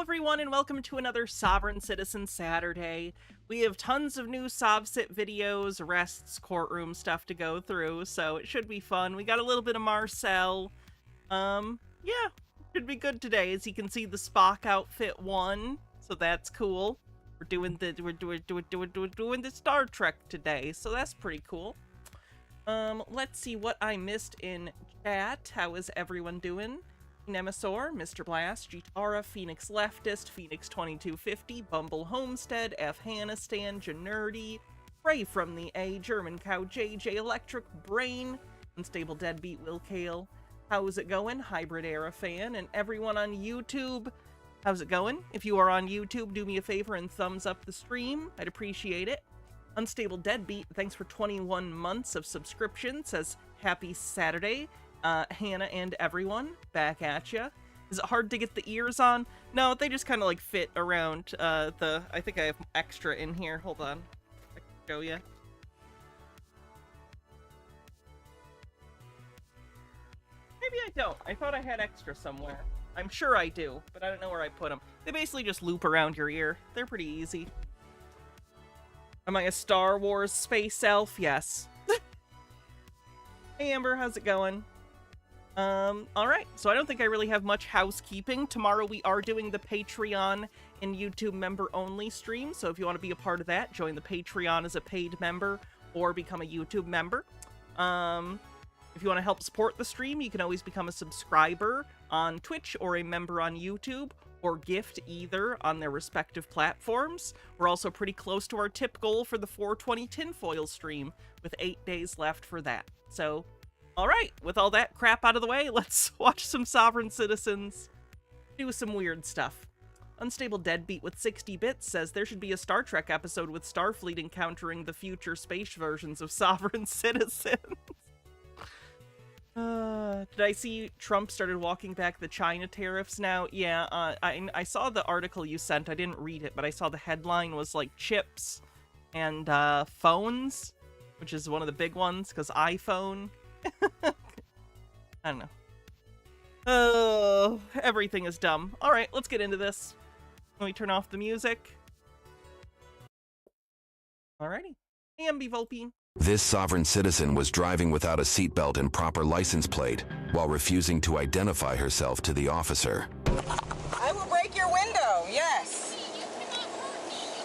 everyone, and welcome to another Sovereign Citizen Saturday. We have tons of new SovCit videos, arrests, courtroom stuff to go through, so it should be fun. We got a little bit of Marcel. Yeah, should be good today. As you can see, the Spock outfit won, so that's cool. We're doing the Star Trek today, so that's pretty cool. Let's see what I missed in chat. How is everyone doing? Nemesaur, Mr. Blast, Gitara, Phoenix Leftist, Phoenix 2250, Bumble Homestead, F. Hannistan, Janerdy, Ray from the A, German Cow, JJ, Electric Brain, Unstable Deadbeat, Will Kale. How's it going? Hybrid Era Fan, and everyone on YouTube. How's it going? If you are on YouTube, do me a favor and thumbs up the stream. I'd appreciate it. Unstable Deadbeat, thanks for 21 months of subscription, says happy Saturday. Hannah and everyone, back at ya. Is it hard to get the ears on? No, they just kind of like fit around I think I have extra in here. Hold on. I can show you. Maybe I don't. I thought I had extra somewhere. I'm sure I do, but I don't know where I put them. They basically just loop around your ear. They're pretty easy. Am I a Star Wars space elf? Yes. Hey Amber, how's it going? Alright, so I don't think I really have much housekeeping. Tomorrow we are doing the Patreon and YouTube member-only stream, so if you want to be a part of that, join the Patreon as a paid member, or become a YouTube member. If you want to help support the stream, you can always become a subscriber on Twitch, or a member on YouTube, or gift either on their respective platforms. We're also pretty close to our tip goal for the 420 tinfoil stream, with 8 days left for that. So, alright, with all that crap out of the way, let's watch some Sovereign Citizens do some weird stuff. Unstable Deadbeat with 60 bits says there should be a Star Trek episode with Starfleet encountering the future space versions of Sovereign Citizens. Did I see Trump started walking back the China tariffs now? Yeah, I saw the article you sent. I didn't read it, but I saw the headline was like chips and phones, which is one of the big ones, because iPhone. I don't know. Oh, everything is dumb. Alright, let's get into this. Let me turn off the music. Alrighty. Hey, MB Volpine. This sovereign citizen was driving without a seatbelt and proper license plate while refusing to identify herself to the officer. I will break your window, yes.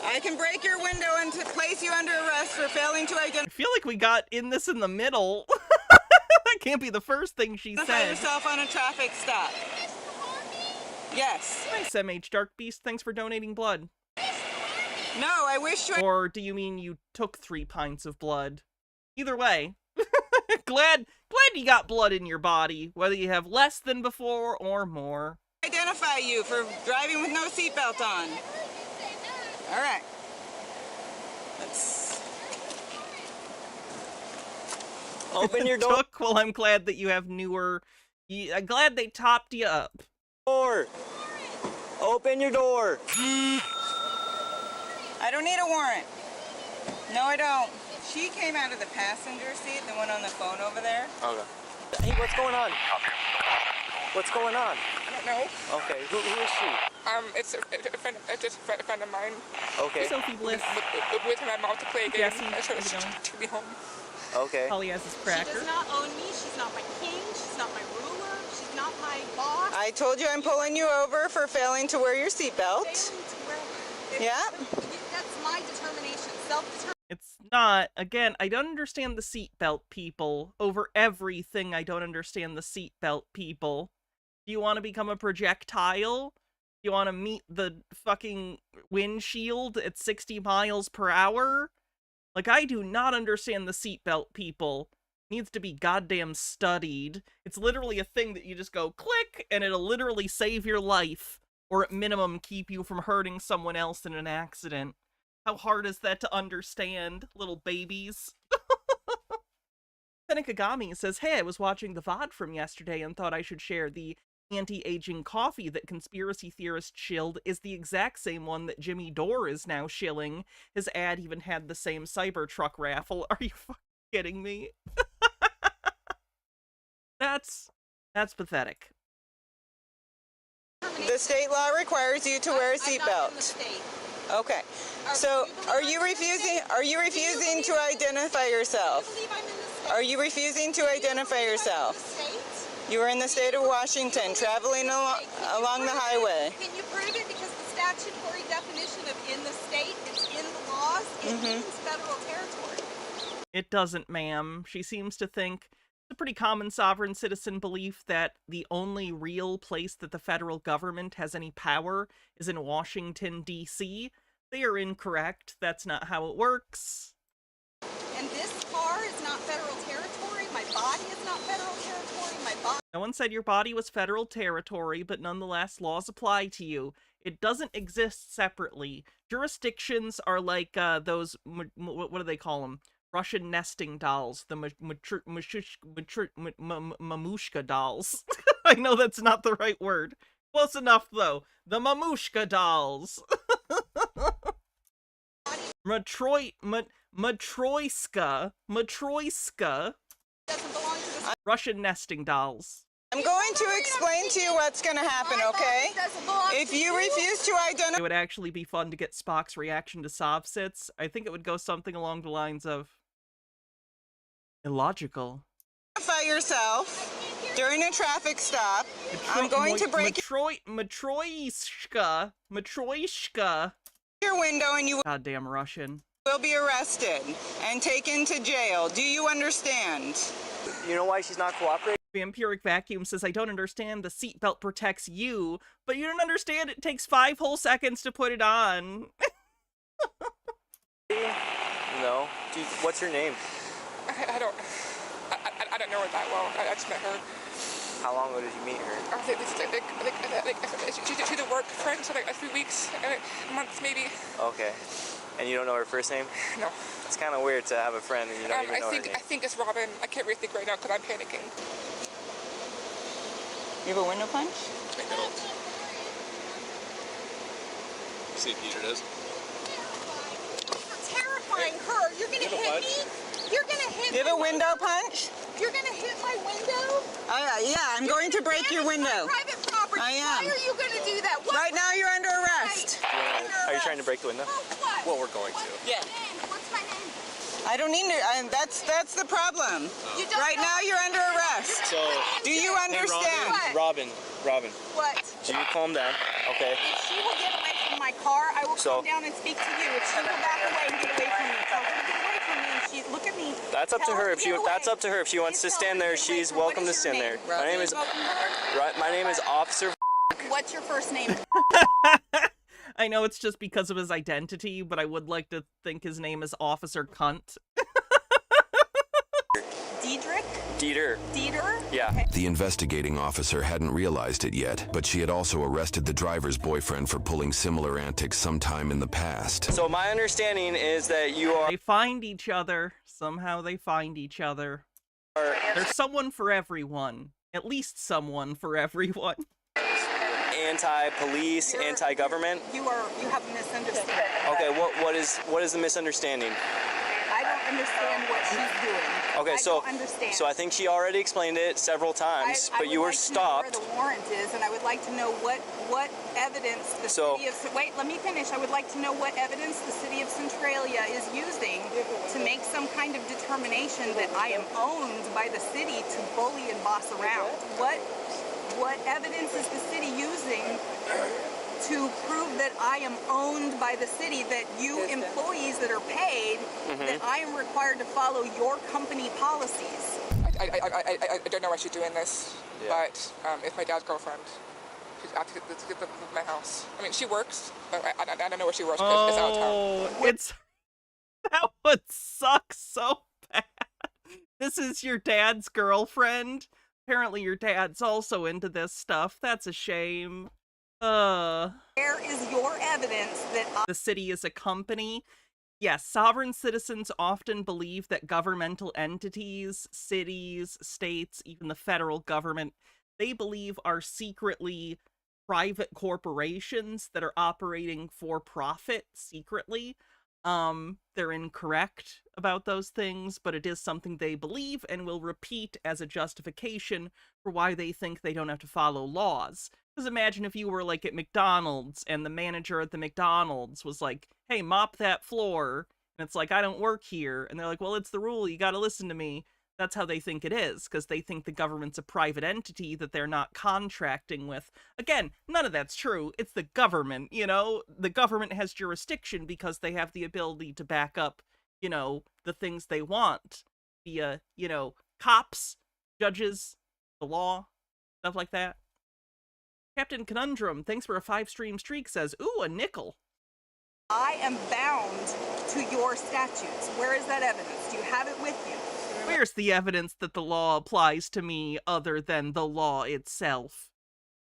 I can break your window and place you under arrest for failing to identify. I feel like we got in this in the middle. That can't be the first thing she said. Yourself on a traffic stop. Yes. Nice, MH Dark Beast. Thanks for donating blood. No, I wish to. Or do you mean you took 3 pints of blood? Either way. glad you got blood in your body, whether you have less than before or more. Identify you for driving with no seatbelt on. All right. Let's open your door. Well, I'm glad that you have newer. I'm glad they topped you up. Door. Open your door. I don't need a warrant. No, I don't. She came out of the passenger seat, the one on the phone over there. Okay. Hey, what's going on? What's going on? I don't know. Okay, who is she? It's a friend of mine. Okay. Sophie Bliss. With my mom to play a game. Jesse, I told how's it her going? to be home. Okay. Holly has his She cracker. does not own me. She's not my king. She's not my ruler. She's not my boss. I told you I'm pulling you over for failing to wear your seatbelt. Yeah. That's my determination. Self-determination. It's not. Again, I don't understand the seatbelt people. Over everything, I don't understand the seatbelt people. Do you want to become a projectile? Do you want to meet the fucking windshield at 60 miles per hour? Like, I do not understand the seatbelt people. It needs to be goddamn studied. It's literally a thing that you just go click, and it'll literally save your life. Or at minimum, keep you from hurting someone else in an accident. How hard is that to understand, little babies? Senikagami says, hey, I was watching the VOD from yesterday and thought I should share the anti-aging coffee that conspiracy theorists shilled is the exact same one that Jimmy Dore is now shilling. His ad even had the same Cybertruck raffle. Are you fucking kidding me? That's pathetic. The state law requires you to wear a I'm not in the seatbelt. state. Okay. So, are you refusing to identify Do yourself? you believe I'm in the state? Are you refusing to identify yourself? You are in the state of Washington, traveling along the highway. Can you prove it? Because the statutory definition of in the state, it's in the laws, it means federal territory. It doesn't, ma'am. She seems to think it's a pretty common sovereign citizen belief that the only real place that the federal government has any power is in Washington, D.C. They are incorrect. That's not how it works. And this car is not federal territory. My body is not federal territory. My body. No one said your body was federal territory, but nonetheless, laws apply to you. It doesn't exist separately. Jurisdictions are like those, what do they call them? Russian nesting dolls, the mamushka dolls. I know that's not the right word. Close enough, though. The mamushka dolls. Matroyska. Doesn't belong to the Russian nesting dolls. I'm going to explain to you what's going to happen, okay? doesn't belong If to you refuse to identify It would actually be fun to get Spock's reaction to SovCits. I think it would go something along the lines of illogical. yourself during a traffic stop, I'm going to break Matroyska your window and you Goddamn Russian. will be arrested and taken to jail. Do you understand? You know why she's not cooperating? Vampiric Vacuum says, I don't understand the seatbelt protects you, but you don't understand it takes 5 whole seconds to put it on. No. What's her name? I don't know her that well. I just met her. How long ago did you meet her? She's a work friend, so like a few weeks, months maybe. Okay. And you don't know her first name? No. It's kind of weird to have a friend and you don't even know her name. I think it's Robin. I can't really think right now because I'm panicking. You have a window punch? I don't. See if Peter does. You're terrifying her. You're gonna Give a hit punch. me. You're gonna hit You have a my window punch? You're gonna hit my window. Yeah, I'm going to break your Damage my window. private property. I am. Why are you gonna do that? What? Right now you're under arrest. Are you trying to break the window? Oh, what? Well, we're going to. Yeah. What's my name? I don't need to, that's the problem. You don't Right know- now you're under arrest. So, Do you understand? What? Robin, What? do you calm down? Okay. If she will get away from my car, I will So- come down and speak to you. If she will back away and get away from me, tell her to get away from me. And she look at me. That's up to Tell her. to get away. That's up to her. If she wants to Please stand tell her there, to get away she's from- what welcome to is your stand there. name? My name is Welcome to her. right. My name is Officer. What's your first name? I know it's just because of his identity, but I would like to think his name is Officer Cunt. Dieter. Dieter? Yeah. Okay. The investigating officer hadn't realized it yet, but she had also arrested the driver's boyfriend for pulling similar antics sometime in the past. So my understanding is that you are They find each other. Somehow they find each other. There's someone for everyone. At least someone for everyone. anti-police, anti-government. You have a misunderstanding. Okay, what is the misunderstanding? I don't understand what she's doing. Okay, I so don't understand. so I think she already explained it several times, I but you would were like to know where stopped. the warrant is, and I would like to know what evidence the So- city of wait. Let me finish. I would like to know what evidence the city of Centralia is using to make some kind of determination that I am owned by the city to bully and boss around. What evidence is the city using to prove that I am owned by the city, that you employees that are paid, that I am required to follow your company policies? I don't know why she's doing this, Yeah. but it's my dad's girlfriend. She's out to get my house. I mean, she works, but I don't know where she works because it's out of town. Oh, it's that would suck so bad. This is your dad's girlfriend. Apparently your dad's also into this stuff. That's a shame. Where is your evidence that The city is a company. Yes, sovereign citizens often believe that governmental entities, cities, states, even the federal government, they believe are secretly private corporations that are operating for profit secretly. They're incorrect about those things, but it is something they believe and will repeat as a justification for why they think they don't have to follow laws. Because imagine if you were like at McDonald's and the manager at the McDonald's was like, hey, mop that floor. And it's like, I don't work here. And they're like, well, it's the rule. You got to listen to me. That's how they think it is, because they think the government's a private entity that they're not contracting with. Again, none of that's true. It's the government, you know? The government has jurisdiction because they have the ability to back up, you know, the things they want via, you know, cops, judges, the law, stuff like that. Captain Conundrum, thanks for a 5-stream streak, says, ooh, a nickel. I am bound to your statutes. Where is that evidence? Do you have it with you? Where's the evidence that the law applies to me other than the law itself?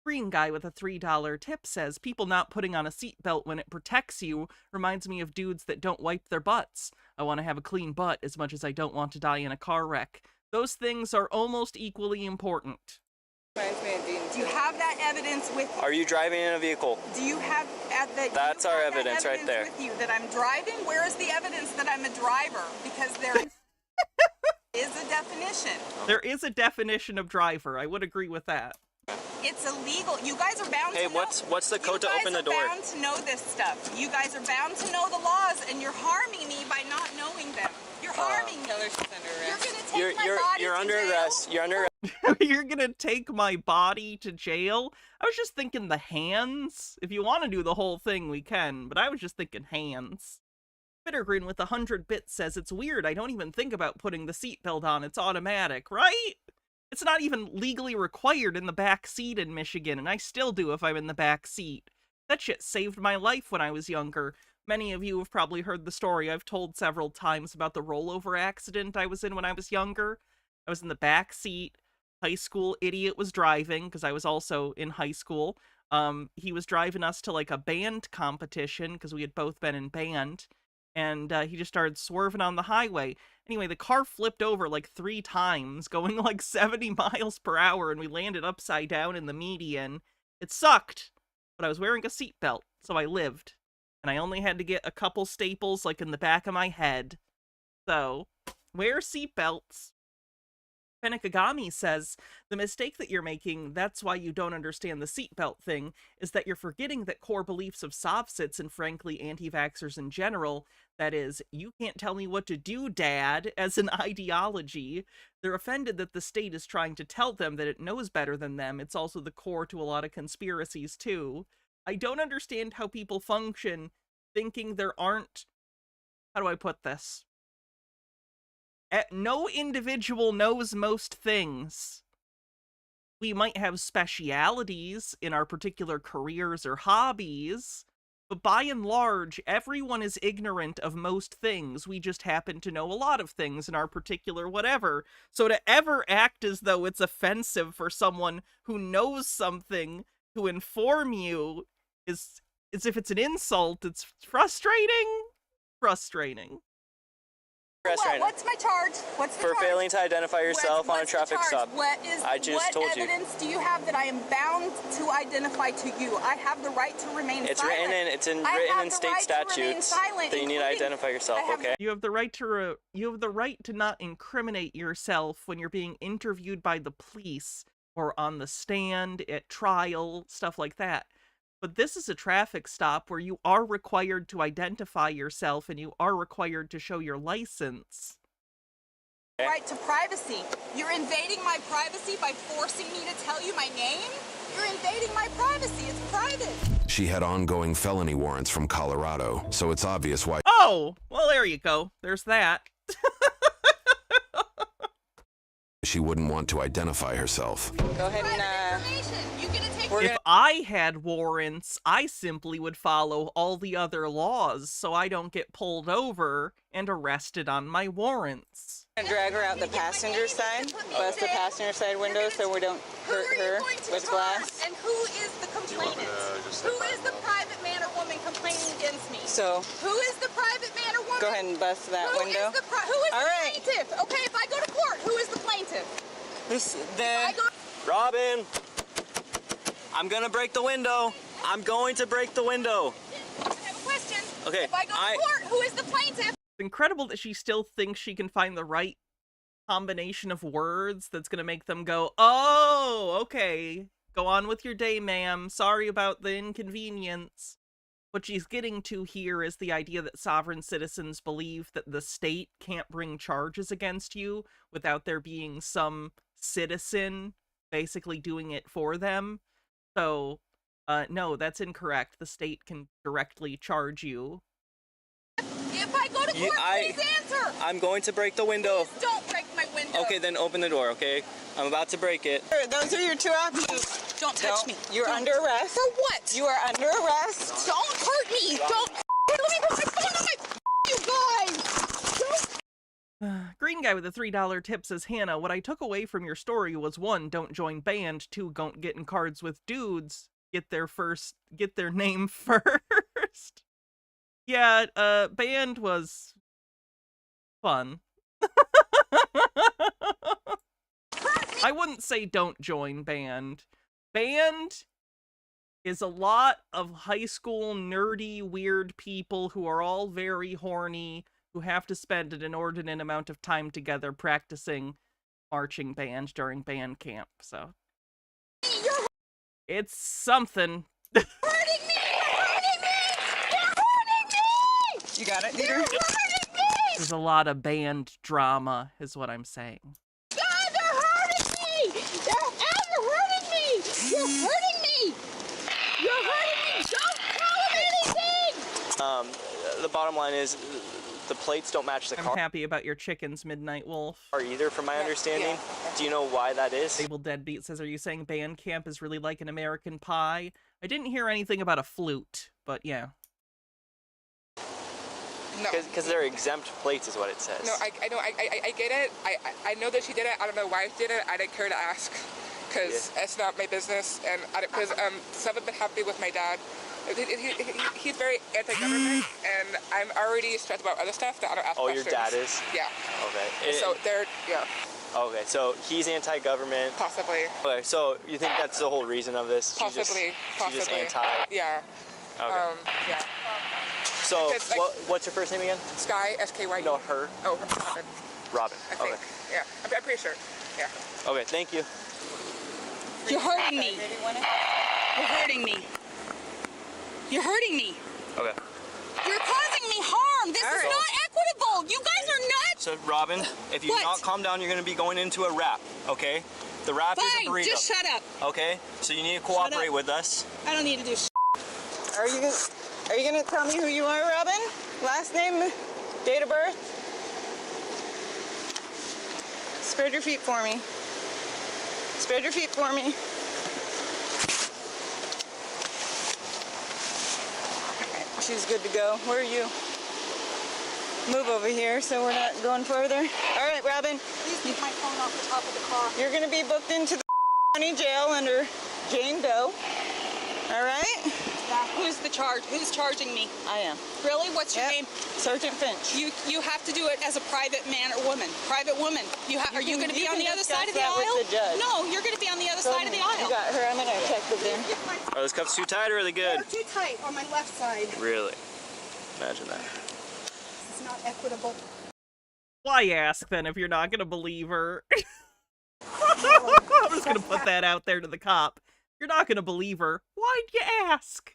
Green guy with a $3 tip says, people not putting on a seatbelt when it protects you reminds me of dudes that don't wipe their butts. I want to have a clean butt as much as I don't want to die in a car wreck. Those things are almost equally important. Do you have that evidence with you? Are you driving in a vehicle? Do you have That's our evidence right there. With you that I'm driving? Where is the evidence that I'm a driver? Because there is a definition. There is a definition of driver. I would agree with that. It's illegal. You guys are bound to know. Hey, what's the code to open the door? You guys are bound to know this stuff. You guys are bound to know the laws, and you're harming me by not knowing them. You're harming me. You're gonna take my body you're to under jail? arrest. You're under arrest. You're gonna take my body to jail? I was just thinking the hands. If you want to do the whole thing, we can, but I was just thinking hands. Bittergreen with 100 bits says, it's weird. I don't even think about putting the seatbelt on. It's automatic, right? It's not even legally required in the back seat in Michigan, and I still do if I'm in the back seat. That shit saved my life when I was younger. Many of you have probably heard the story I've told several times about the rollover accident I was in when I was younger. I was in the back seat. High school idiot was driving, because I was also in high school. He was driving us to like a band competition, because we had both been in band. And he just started swerving on the highway. Anyway, the car flipped over like 3 times, going like 70 miles per hour, and we landed upside down in the median. It sucked, but I was wearing a seatbelt, so I lived. And I only had to get a couple staples like in the back of my head. So, wear seatbelts. Penakagami says, the mistake that you're making, that's why you don't understand the seatbelt thing, is that you're forgetting that core beliefs of SovCits and frankly anti-vaxxers in general, that is, you can't tell me what to do, Dad, as an ideology. They're offended that the state is trying to tell them that it knows better than them. It's also the core to a lot of conspiracies, too. I don't understand how people function thinking there aren't... How do I put this? No individual knows most things. We might have specialities in our particular careers or hobbies, but by and large, everyone is ignorant of most things. We just happen to know a lot of things in our particular whatever. So to ever act as though it's offensive for someone who knows something to inform you is as if it's an insult. It's frustrating. Frustrating. What's my charge? What's the For charge? failing to identify yourself on a traffic stop. What evidence do you have that I am bound to identify to you? I have the right to remain silent. It's written in state statutes that you need to identify yourself, okay? You have the right to you have the right to not incriminate yourself when you're being interviewed by the police or on the stand at trial, stuff like that. But this is a traffic stop where you are required to identify yourself and you are required to show your license. Right to privacy. You're invading my privacy by forcing me to tell you my name? You're invading my privacy. It's private. She had ongoing felony warrants from Colorado, so it's obvious why. Oh, well, there you go. There's that. She wouldn't want to identify herself. Go ahead and, If I had warrants, I simply would follow all the other laws so I don't get pulled over and arrested on my warrants. drag her out the passenger side, bust the passenger side window so we don't hurt her with glass. And who is the complainant? Who is the private man or woman complaining against me? So, who is the private man or woman? go ahead and bust that Who window. Is the who is All the right. plaintiff? Okay, if I go to court, who is the plaintiff? Robin, I'm gonna break the window. I'm going to break the window. I have a question. Okay, If I go to court, who is the plaintiff? It's incredible that she still thinks she can find the right combination of words that's going to make them go, oh, okay, Go on with your day, ma'am. Sorry about the inconvenience. What she's getting to here is the idea that sovereign citizens believe that the state can't bring charges against you without there being some citizen basically doing it for them. So, no, that's incorrect. The state can directly charge you. If I go to court, please answer. I'm going to break the window. Please don't break my window. Okay, then open the door, okay? I'm about to break it. Those are your two options. Don't touch me. You're under arrest. For what? You are under arrest. Don't hurt me. Don't. Let me put my phone on my. You guys. Green guy with a $3 tip says, Hannah, what I took away from your story was 1, don't join band, 2, don't get in cards with dudes, get their name first. Yeah, band was fun. I wouldn't say don't join band. Band is a lot of high school nerdy weird people who are all very horny, who have to spend an inordinate amount of time together practicing marching band during band camp, so. It's something. You're hurting me! You're hurting me! You're hurting me! You got it, Peter? You're hurting me! There's a lot of band drama, is what I'm saying. God, they're hurting me! You're hurting me! You're hurting me! You're hurting me! Don't tell them anything! The bottom line is the plates don't match the I'm car happy about your chickens, Midnight Wolf. either, from my understanding. Yeah. Do you know why that is? Stable Deadbeat says, are you saying band camp is really like an American Pie? I didn't hear anything about a flute, but yeah. No. Because they're exempt plates is what it says. No, I know, I get it. I know that she did it. I don't know why she did it. I didn't care to ask, because it's not my business. And because I haven't been happy with my dad. He's very anti-government, and I'm already stressed about other stuff that I don't ask questions. Your dad is? Yeah. Okay. So they're, yeah. Okay, so he's anti-government. Possibly. Okay, so you think that's the whole reason of this? Possibly. She's just anti. Yeah. Okay. Yeah. So It's like- what's her first name again? Sky, S-K-Y-E. No, her. Oh, Robin, Robin. I think. Okay. Yeah. I'm pretty sure. Yeah. Okay, thank you. You're hurting me. You're hurting me. You're hurting me. Okay. You're causing me harm. This is not equitable. You guys are nuts. So Robin, if you What? do not calm down, you're going to be going into a rap. Okay. The rap is a Fine, burrito. just shut up. Okay. So you need to cooperate up. with us. I don't need to do Are you gonna tell me who you are, Robin? Last name, date of birth? Spread your feet for me. Spread your feet for me. She's good to go. Where are you? Move over here so we're not going further. All right, Robin. Please keep my phone off the top of the car. You're gonna be booked into the county jail under Jane Doe. All right? Yeah. Who's the charge? Who's charging me? I am. Really? What's your name? Sergeant Finch. You have to do it as a private man or woman. Private woman. Are you going to be on the other side of the discuss that aisle? with the judge. No, you're going to be on the other side of the aisle. You got her. I'm gonna check with them. Are those cuffs too tight or are they good? They're too tight on my left side. Really? Imagine that. It's not equitable. Why ask then if you're not gonna believe her? I'm just gonna put that out there to the cop. You're not gonna believe her. Why'd you ask?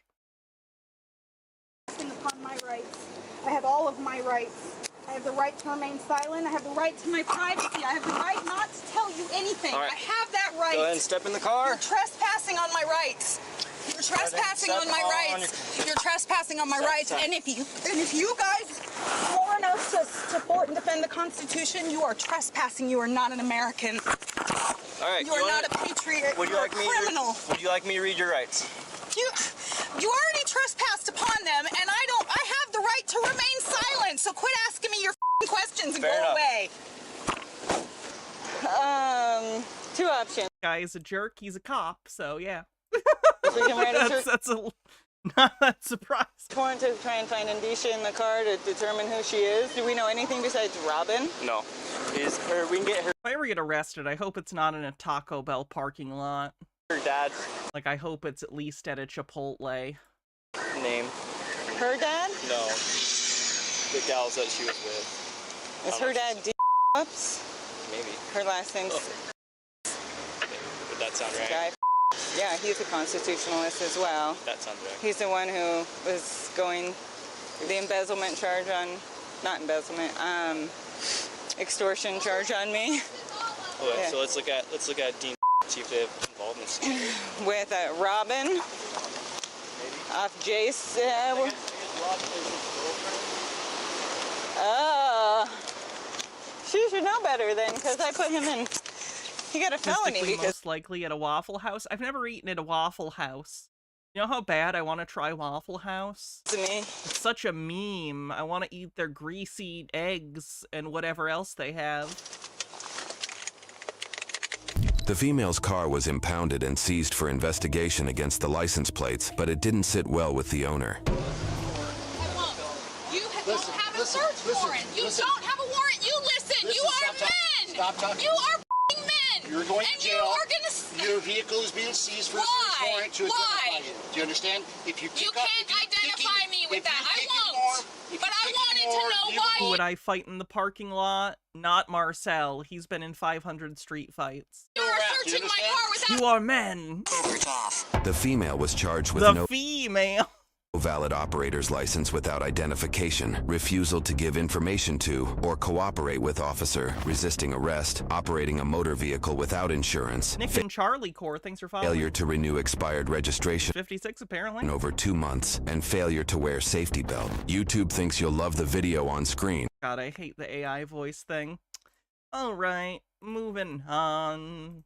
Upon my rights. I have all of my rights. I have the right to remain silent. I have the right to my privacy. I have the right not to tell you anything. All right. I have that right. Go ahead and step in the car. You're trespassing on my rights. You're trespassing on my rights. You're trespassing on my rights. And if you guys swore enough to support and defend the Constitution, you are trespassing. You are not an American. All right. You are not a patriot. Would you You're like a me? criminal. Would you like me to read your rights? You already trespassed upon them, and I have the right to remain silent, so quit asking me your questions and Fair go enough. away. Two options. Guy is a jerk. He's a cop. So yeah. We can write a search That's not that surprising. warrant to try and find Indicia in the car to determine who she is. Do we know anything besides Robin? No. We can get If I ever get arrested, I hope it's not in a Taco Bell parking lot. her dad Like, I hope it's at least at a Chipotle. name. Her dad? No. The gals that she was with. Is her dad D? Ups? Maybe. Her last name's Would that sound right? Guy. Yeah, he's a constitutionalist as well. That sounds right. He's the one who was going the embezzlement charge on, not embezzlement, extortion charge on me. Okay, Yeah. so let's look at Dean, see if they have involvement. With Robin off Jace. She should know better then, because I put him in. He got a felony Statistically because most likely at a Waffle House. I've never eaten at a Waffle House. You know how bad I want to try Waffle House? to me. It's such a meme. I want to eat their greasy eggs and whatever else they have. The female's car was impounded and seized for investigation against the license plates, but it didn't sit well with the owner. You don't have a search warrant. You don't have a warrant. You listen. You are men. Stop talking. You are f***ing men. You're going to and jail. You are gonna. Your vehicle is being seized for a Why? search warrant to Why? identify you. Do you understand? If you You can't identify me with that. I won't. But I wanted to know why. Who would I fight in the parking lot? Not Marcel. He's been in 500 street fights. You are searching my car without. You are men. The female was charged with The no female. valid operator's license without identification, refusal to give information to or cooperate with officer, resisting arrest, operating a motor vehicle without insurance, Nick and Charlie Core, thanks for following. failure to renew expired registration 56 apparently. in over 2 months, and failure to wear safety belt. YouTube thinks you'll love the video on screen. God, I hate the AI voice thing. Alright, moving on.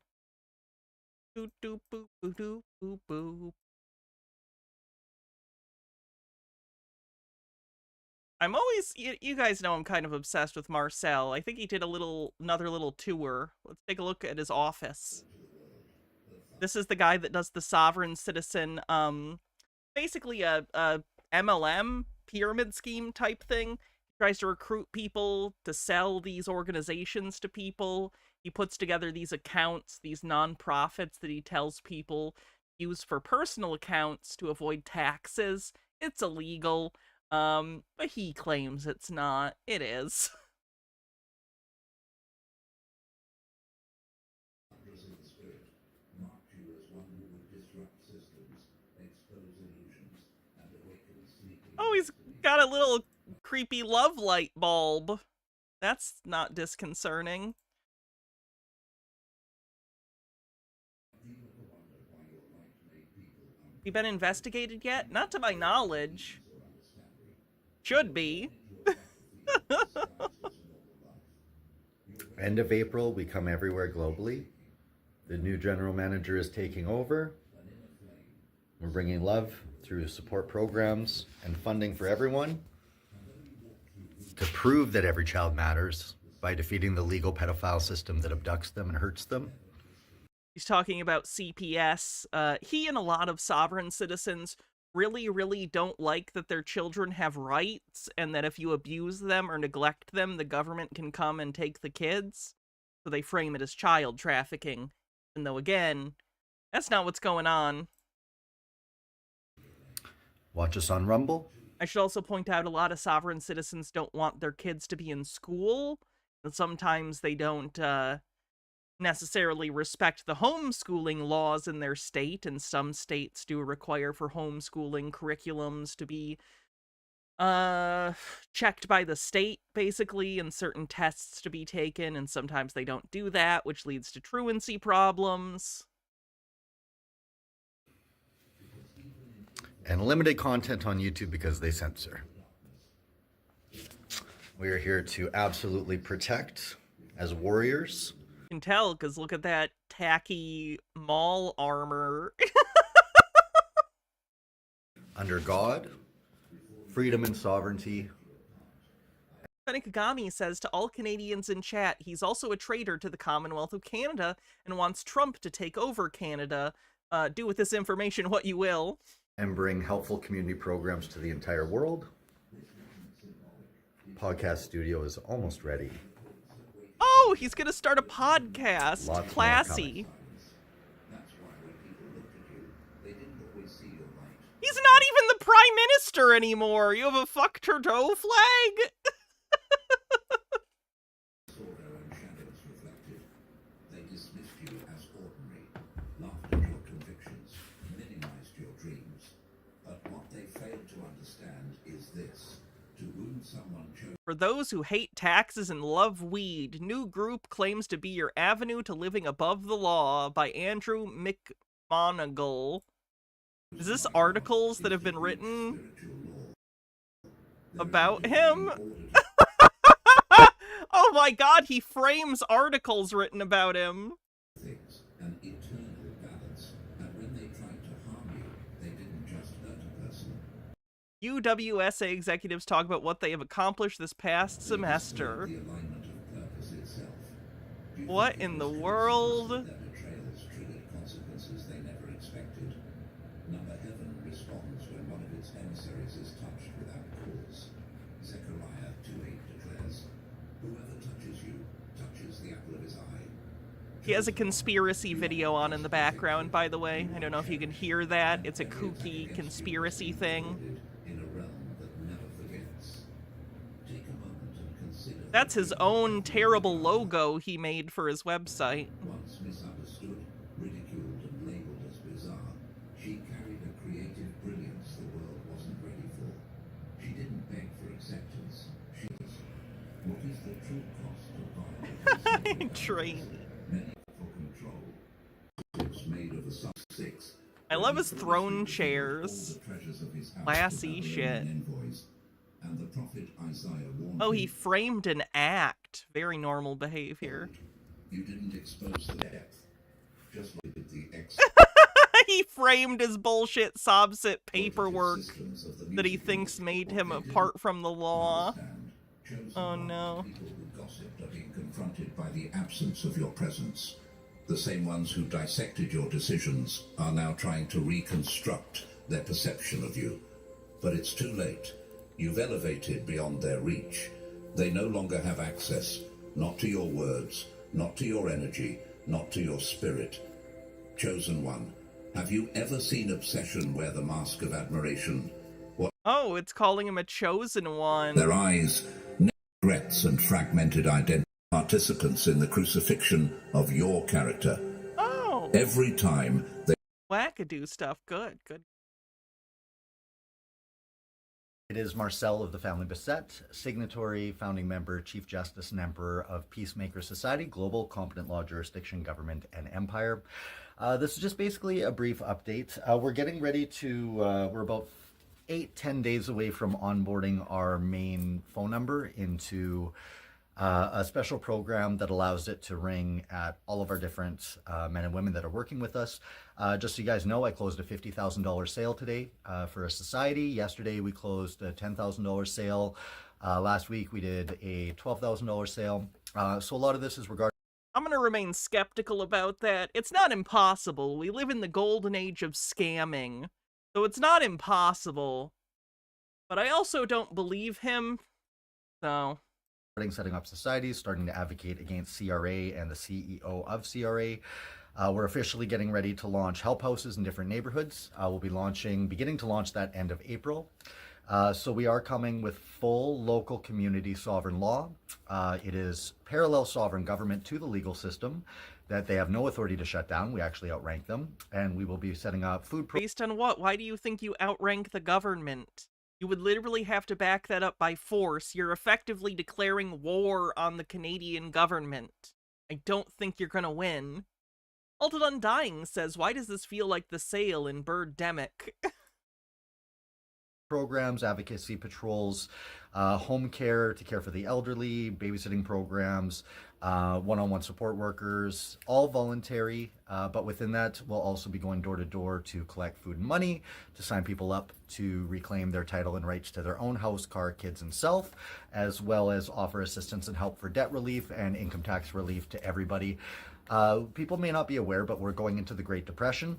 Doo doo boo boo doo boo boo. I'm always, you guys know I'm kind of obsessed with Marcel. I think he did another little tour. Let's take a look at his office. This is the guy that does the sovereign citizen, basically a MLM pyramid scheme type thing. He tries to recruit people to sell these organizations to people. He puts together these accounts, these nonprofits that he tells people use for personal accounts to avoid taxes. It's illegal. But he claims it's not. It is. Oh, he's got a little creepy love light bulb. That's not disconcerting. You been investigated yet? Not to my knowledge. Should be. End of April, we come everywhere globally. The new general manager is taking over. We're bringing love through support programs and funding for everyone to prove that every child matters by defeating the legal pedophile system that abducts them and hurts them. He's talking about CPS. He and a lot of sovereign citizens really don't like that their children have rights and that if you abuse them or neglect them, the government can come and take the kids. So they frame it as child trafficking. Even though, again, that's not what's going on. Watch us on Rumble. I should also point out a lot of sovereign citizens don't want their kids to be in school. And sometimes they don't necessarily respect the homeschooling laws in their state, and some states do require for homeschooling curriculums to be checked by the state, basically, and certain tests to be taken, and sometimes they don't do that, which leads to truancy problems. And limited content on YouTube because they censor. We are here to absolutely protect as warriors. You can tell, because look at that tacky mall armor. Under God, freedom and sovereignty. Benny Kagami says to all Canadians in chat, he's also a traitor to the Commonwealth of Canada and wants Trump to take over Canada. Do with this information what you will. And bring helpful community programs to the entire world. Podcast studio is almost ready. Oh, he's gonna start a podcast. Lots more Classy. coming. He's not even the prime minister anymore. You have a fuck Trudeau flag? For those who hate taxes and love weed, new group claims to be your avenue to living above the law by Andrew McMonagle. Is this articles that have been written about him? Oh my god, he frames articles written about him. An eternal balance, and when they tried to harm you, they didn't just hurt a person. UWSA executives talk about what they have accomplished this past semester. The alignment of purpose itself. What in the world? Their betrayals triggered consequences they never expected. Number Heaven responds when one of its emissaries is touched without cause. Zechariah 2:8 declares, "Whoever touches you, touches the apple of his eye." He has a conspiracy video on in the background, by the way. I don't know if you can hear that. It's a kooky conspiracy thing. In a realm that never forgets. Take a moment and consider. That's his own terrible logo he made for his website. Once misunderstood, ridiculed, and labeled as bizarre, she carried a creative brilliance the world wasn't ready for. She didn't beg for acceptance. She was. What is the true cost of violence? Train. For control. It's made of the SovCit. I love his throne chairs. The treasures of his house Classy without shit. an invoice. And the prophet Isaiah warned Oh, him, he framed an act. Very normal behavior. "You didn't expose the depth. Just like the He framed his bullshit SovCit paperwork that he thinks made him apart from the law. Oh no. People who gossiped are being confronted by the absence of your presence. The same ones who dissected your decisions are now trying to reconstruct their perception of you. But it's too late. You've elevated beyond their reach. They no longer have access, not to your words, not to your energy, not to your spirit. Chosen one, have you ever seen obsession wear the mask of admiration? Oh, it's calling him a chosen one. Their eyes, regrets and fragmented identity, participants in the crucifixion of your character. Oh. Every time they Wackadoo stuff. Good, good. It is Marcel of the Family Beset, signatory, founding member, Chief Justice and Emperor of Peacemaker Society, Global Competent Law Jurisdiction, Government, and Empire. This is just basically a brief update. We're getting ready to, we're about 8-10 days away from onboarding our main phone number into a special program that allows it to ring at all of our different men and women that are working with us. Just so you guys know, I closed a $50,000 sale today for a society. Yesterday we closed a $10,000 sale. Last week we did a $12,000 sale. So a lot of this is regarding. I'm going to remain skeptical about that. It's not impossible. We live in the golden age of scamming. So it's not impossible. But I also don't believe him. So. Setting up societies, starting to advocate against CRA and the CEO of CRA. We're officially getting ready to launch help houses in different neighborhoods. We'll be beginning to launch that end of April. So we are coming with full local community sovereign law. It is parallel sovereign government to the legal system that they have no authority to shut down. We actually outrank them. And we will be setting up food. Based on what? Why do you think you outrank the government? You would literally have to back that up by force. You're effectively declaring war on the Canadian government. I don't think you're gonna win. Alted Undying says, why does this feel like the sale in Birdemic? Programs, advocacy patrols, home care to care for the elderly, babysitting programs, one-on-one support workers, all voluntary, but within that we'll also be going door to door to collect food and money, to sign people up to reclaim their title and rights to their own house, car, kids, and self, as well as offer assistance and help for debt relief and income tax relief to everybody. People may not be aware, but we're going into the Great Depression.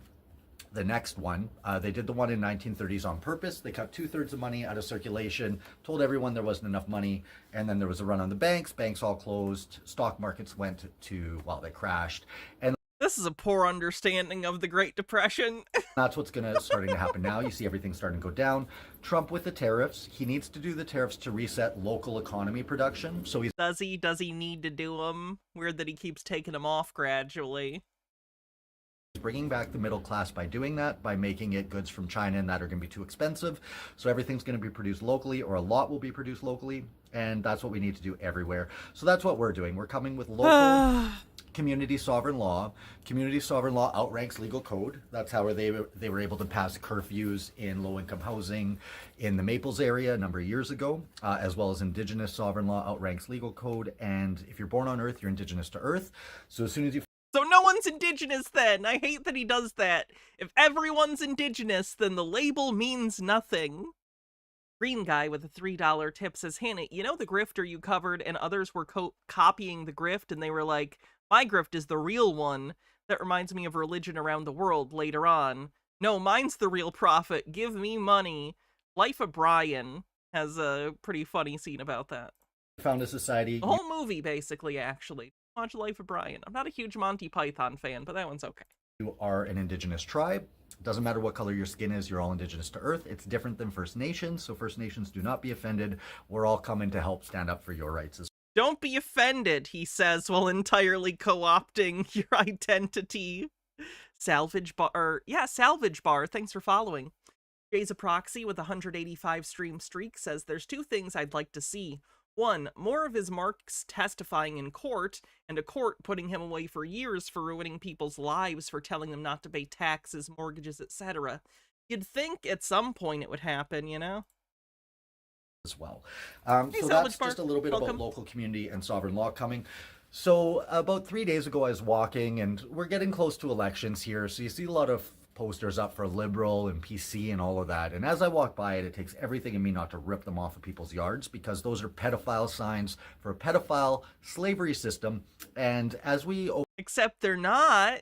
The next one, they did the one in 1930s on purpose. They cut 2/3 of money out of circulation, told everyone there wasn't enough money, and then there was a run on the banks. Banks all closed. Stock markets went to, well, they crashed. And this is a poor understanding of the Great Depression. That's what's starting to happen now. You see everything starting to go down. Trump with the tariffs. He needs to do the tariffs to reset local economy production. So he's Does he need to do them? Weird that he keeps taking them off gradually. bringing back the middle class by doing that, by making it goods from China and that are going to be too expensive. So everything's going to be produced locally, or a lot will be produced locally. And that's what we need to do everywhere. So that's what we're doing. We're coming with local community sovereign law. Community sovereign law outranks legal code. That's how they were able to pass curfews in low-income housing in the Maples area a number of years ago, as well as Indigenous sovereign law outranks legal code. And if you're born on Earth, you're Indigenous to Earth. So as soon as you... So no one's Indigenous then. I hate that he does that. If everyone's Indigenous, then the label means nothing. Green guy with a $3 tip says, Hannah, you know the grifter you covered and others were copying the grift and they were like, my grift is the real one. That reminds me of Religion Around the World later on. No, mine's the real prophet. Give me money. Life of Brian has a pretty funny scene about that. Found a society. The whole movie, basically, actually. Watch Life of Brian. I'm not a huge Monty Python fan, but that one's okay. You are an Indigenous tribe. Doesn't matter what color your skin is, you're all Indigenous to Earth. It's different than First Nations, so First Nations do not be offended. We're all coming to help stand up for your rights as well. Don't be offended, he says, while entirely co-opting your identity. Salvage Bar, Salvage Bar, thanks for following. Jay's a Proxy with a 185 stream streak says, there's two things I'd like to see. One, more of his marks testifying in court, and a court putting him away for years for ruining people's lives for telling them not to pay taxes, mortgages, etc. You'd think at some point it would happen, you know? As well. Hey, so that's just a little bit about local community and sovereign law coming. So about 3 days ago, I was walking, and we're getting close to elections here, so you see a lot of posters up for Liberal and PC and all of that. And as I walk by it, it takes everything in me not to rip them off of people's yards, because those are pedophile signs for a pedophile slavery system. And as we... Except they're not.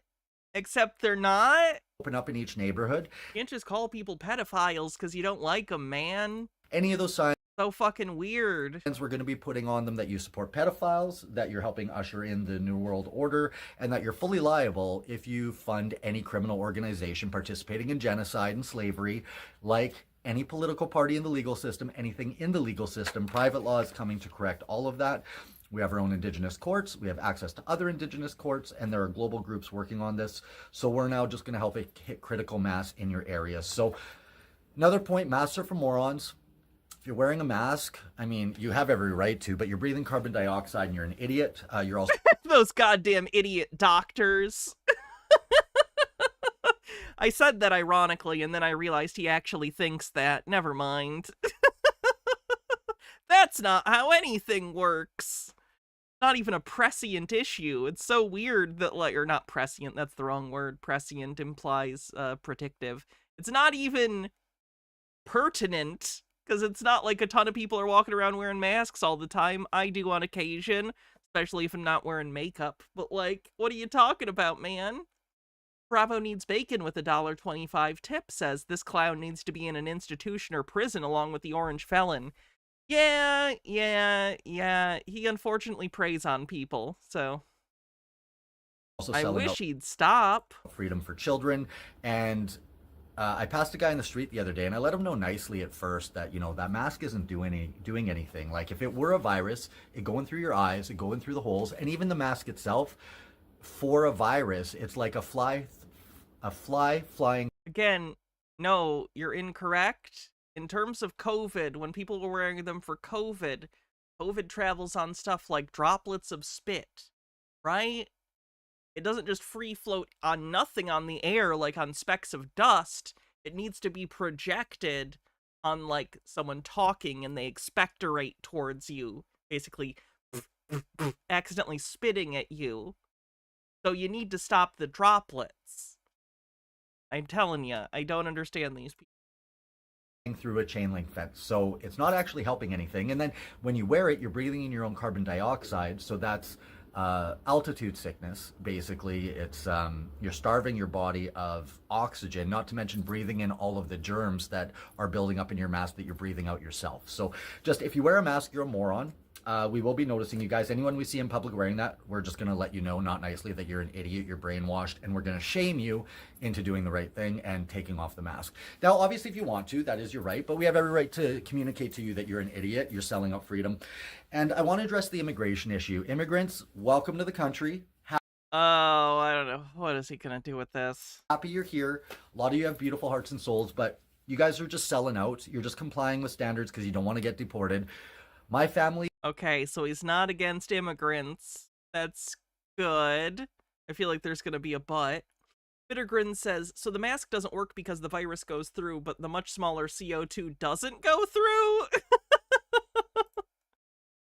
Open up in each neighborhood. You can't just call people pedophiles because you don't like them, man. Any of those signs... So fucking weird. We're going to be putting on them that you support pedophiles, that you're helping usher in the New World Order, and that you're fully liable if you fund any criminal organization participating in genocide and slavery, like any political party in the legal system, anything in the legal system. Private law is coming to correct all of that. We have our own Indigenous courts. We have access to other Indigenous courts, and there are global groups working on this. So we're now just going to help it hit critical mass in your area. So another point, masks are for morons. If you're wearing a mask, I mean, you have every right to, but you're breathing carbon dioxide and you're an idiot. You're also... Those goddamn idiot doctors. I said that ironically, and then I realized he actually thinks that. Never mind. That's not how anything works. Not even a prescient issue. It's so weird that, like, or not prescient, that's the wrong word. Prescient implies predictive. It's not even pertinent, because it's not like a ton of people are walking around wearing masks all the time. I do on occasion, especially if I'm not wearing makeup. But, like, what are you talking about, man? Bravo Needs Bacon with a $1.25 tip says, this clown needs to be in an institution or prison along with the orange felon. Yeah. He unfortunately preys on people, so... I wish he'd stop. Freedom for children, and... I passed a guy in the street the other day, and I let him know nicely at first that, you know, that mask isn't doing anything. Like, if it were a virus, it going through your eyes, it going through the holes, and even the mask itself, for a virus, it's like a fly flying. Again, no, you're incorrect. In terms of COVID, when people were wearing them for COVID travels on stuff like droplets of spit, right? It doesn't just free float on nothing on the air like on specks of dust. It needs to be projected on, like, someone talking and they expectorate towards you, basically accidentally spitting at you. So you need to stop the droplets. I'm telling you, I don't understand these people. Through a chain link fence, so it's not actually helping anything. And then when you wear it, you're breathing in your own carbon dioxide, so that's altitude sickness. Basically, it's you're starving your body of oxygen, not to mention breathing in all of the germs that are building up in your mask that you're breathing out yourself. So just, if you wear a mask, you're a moron. We will be noticing you guys. Anyone we see in public wearing that, we're just going to let you know, not nicely, that you're an idiot, you're brainwashed, and we're going to shame you into doing the right thing and taking off the mask. Now, obviously, if you want to, that is your right, but we have every right to communicate to you that you're an idiot, you're selling out freedom. And I want to address the immigration issue. Immigrants, welcome to the country. Oh, I don't know. What is he gonna do with this? Happy you're here. A lot of you have beautiful hearts and souls, but you guys are just selling out. You're just complying with standards because you don't want to get deported. My family. Okay, so he's not against immigrants. That's good. I feel like there's gonna be a but. Bittergrin says, so the mask doesn't work because the virus goes through, but the much smaller CO2 doesn't go through?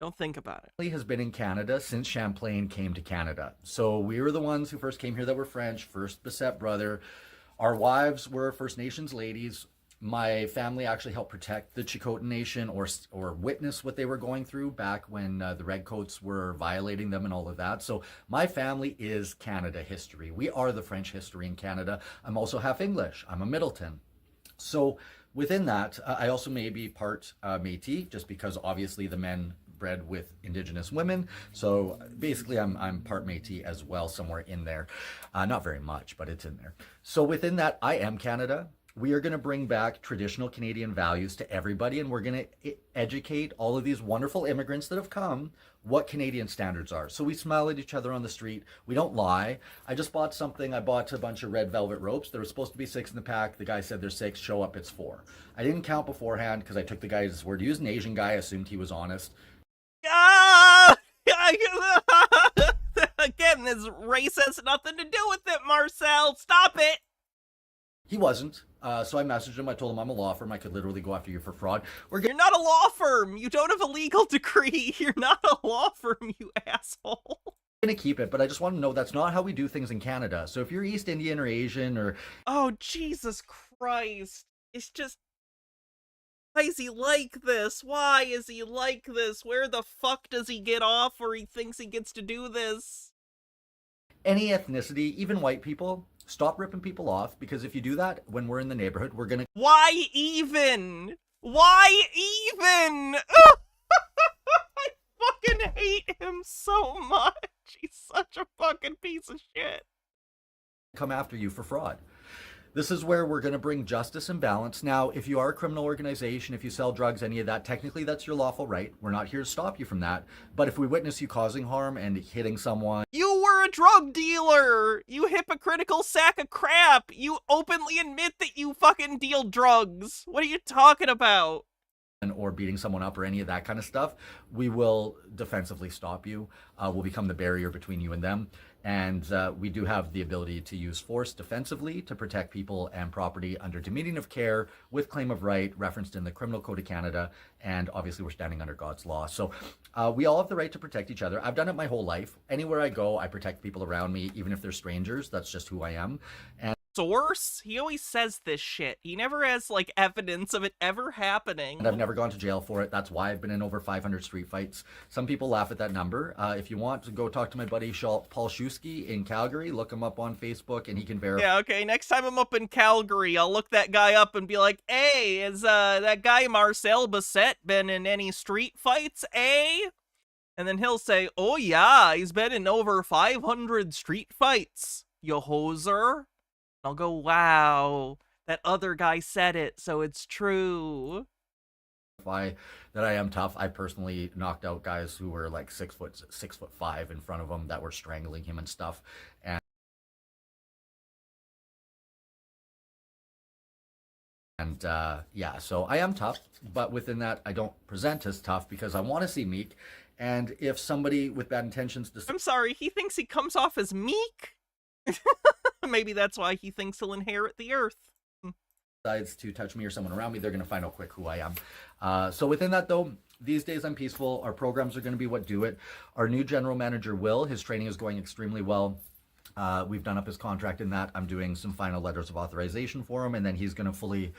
Don't think about it. Has been in Canada since Champlain came to Canada. So we were the ones who first came here that were French, first beset brother. Our wives were First Nations ladies. My family actually helped protect the Chilcotin Nation or witness what they were going through back when the Redcoats were violating them and all of that. So my family is Canada history. We are the French history in Canada. I'm also half English. I'm a Middleton. So within that, I also may be part Métis, just because obviously the men bred with Indigenous women. So basically I'm part Métis as well, somewhere in there. Not very much, but it's in there. So within that, I am Canada. We are going to bring back traditional Canadian values to everybody, and we're going to educate all of these wonderful immigrants that have come what Canadian standards are. So we smile at each other on the street. We don't lie. I just bought something. I bought a bunch of red velvet ropes. There was supposed to be 6 in the pack. The guy said there's 6. Show up, it's 4. I didn't count beforehand because I took the guy's word. He was an Asian guy. I assumed he was honest. Ah! Again, this race has nothing to do with it, Marcel. Stop it. He wasn't. So I messaged him. I told him I'm a law firm. I could literally go after you for fraud. You're not a law firm. You don't have a legal degree. You're not a law firm, you asshole. I'm going to keep it, but I just want to know that's not how we do things in Canada. So if you're East Indian or Asian or... Oh, Jesus Christ. It's just... Why is he like this? Why is he like this? Where the fuck does he get off where he thinks he gets to do this? Any ethnicity, even white people, stop ripping people off, because if you do that, when we're in the neighborhood, we're gonna... Why even? Why even? I fucking hate him so much. He's such a fucking piece of shit. Come after you for fraud. This is where we're going to bring justice and balance. Now, if you are a criminal organization, if you sell drugs, any of that, technically that's your lawful right. We're not here to stop you from that. But if we witness you causing harm and hitting someone... You were a drug dealer! You hypocritical sack of crap! You openly admit that you fucking deal drugs! What are you talking about? Or beating someone up or any of that kind of stuff, we will defensively stop you. We'll become the barrier between you and them. And we do have the ability to use force defensively to protect people and property under dominion of care with claim of right referenced in the Criminal Code of Canada. And obviously we're standing under God's law. So we all have the right to protect each other. I've done it my whole life. Anywhere I go, I protect people around me, even if they're strangers. That's just who I am. And source? He always says this shit. He never has, like, evidence of it ever happening. And I've never gone to jail for it. That's why I've been in over 500 street fights. Some people laugh at that number. If you want to go talk to my buddy Paul Shusky in Calgary, look him up on Facebook and he can verify. Yeah, okay, next time I'm up in Calgary, I'll look that guy up and be like, hey, is that guy Marcel Bassett been in any street fights, eh? And then he'll say, oh yeah, he's been in over 500 street fights, you hoser. I'll go, wow, that other guy said it, so it's true. That I am tough. I personally knocked out guys who were like 6'5" in front of him that were strangling him and stuff. And yeah, so I am tough, but within that, I don't present as tough because I want to see meek. And if somebody with bad intentions... I'm sorry, he thinks he comes off as meek? Maybe that's why he thinks he'll inherit the earth. Decides to touch me or someone around me, they're going to find out quick who I am. So within that, though, these days I'm peaceful. Our programs are going to be what do it. Our new general manager, Will, his training is going extremely well. We've done up his contract in that. I'm doing some final letters of authorization for him, and then he's going to fully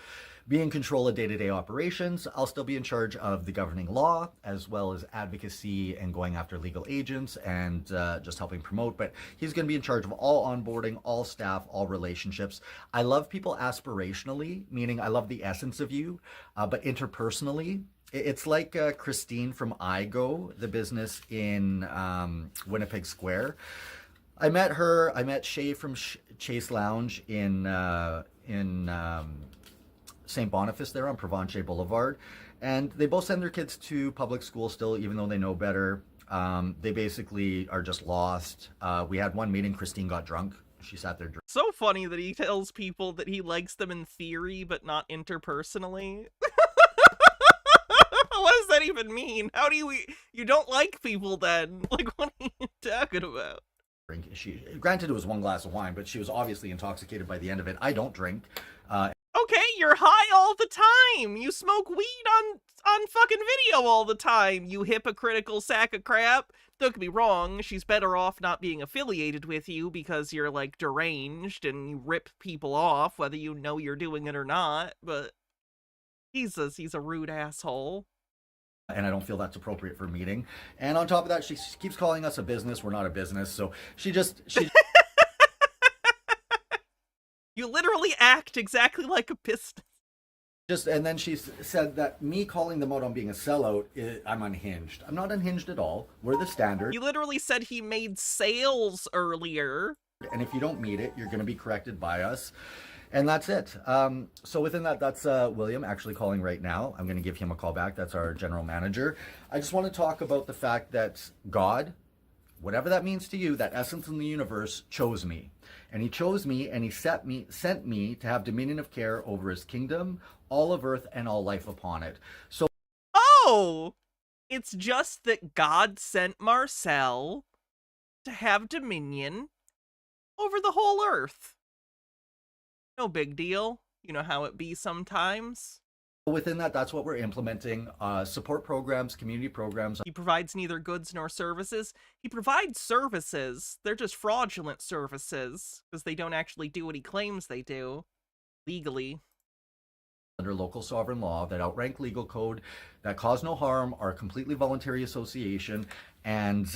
be in control of day-to-day operations. I'll still be in charge of the governing law, as well as advocacy and going after legal agents and just helping promote. But he's going to be in charge of all onboarding, all staff, all relationships. I love people aspirationally, meaning I love the essence of you, but interpersonally, it's like Christine from iGo, the business in Winnipeg Square. I met her. I met Shay from Chase Lounge in St. Boniface there on Provencher Boulevard. And they both send their kids to public school still, even though they know better. They basically are just lost. We had one meeting, Christine got drunk. She sat there. So funny that he tells people that he likes them in theory, but not interpersonally. What does that even mean? How do you don't like people then? Like, what are you talking about? Granted, it was one glass of wine, but she was obviously intoxicated by the end of it. I don't drink. Okay, you're high all the time. You smoke weed on fucking video all the time, you hypocritical sack of crap. Don't get me wrong, she's better off not being affiliated with you because you're, like, deranged and you rip people off whether you know you're doing it or not, but he's a rude asshole. And I don't feel that's appropriate for a meeting. And on top of that, she keeps calling us a business. We're not a business, so she You literally act exactly like a business. And then she said that me calling them out on being a sellout, I'm unhinged. I'm not unhinged at all. We're the standard. You literally said he made sales earlier. And if you don't meet it, you're going to be corrected by us. And that's it. So within that, that's William actually calling right now. I'm going to give him a call back. That's our general manager. I just want to talk about the fact that God, whatever that means to you, that essence in the universe, chose me. And he chose me, and he sent me to have dominion of care over his kingdom, all of earth, and all life upon it. So, oh, it's just that God sent Marcel to have dominion over the whole earth. No big deal. You know how it be sometimes. Within that, that's what we're implementing. Support programs, community programs. He provides neither goods nor services. He provides services. They're just fraudulent services because they don't actually do what he claims they do legally. Under local sovereign law, that outrank legal code, that cause no harm, are a completely voluntary association. And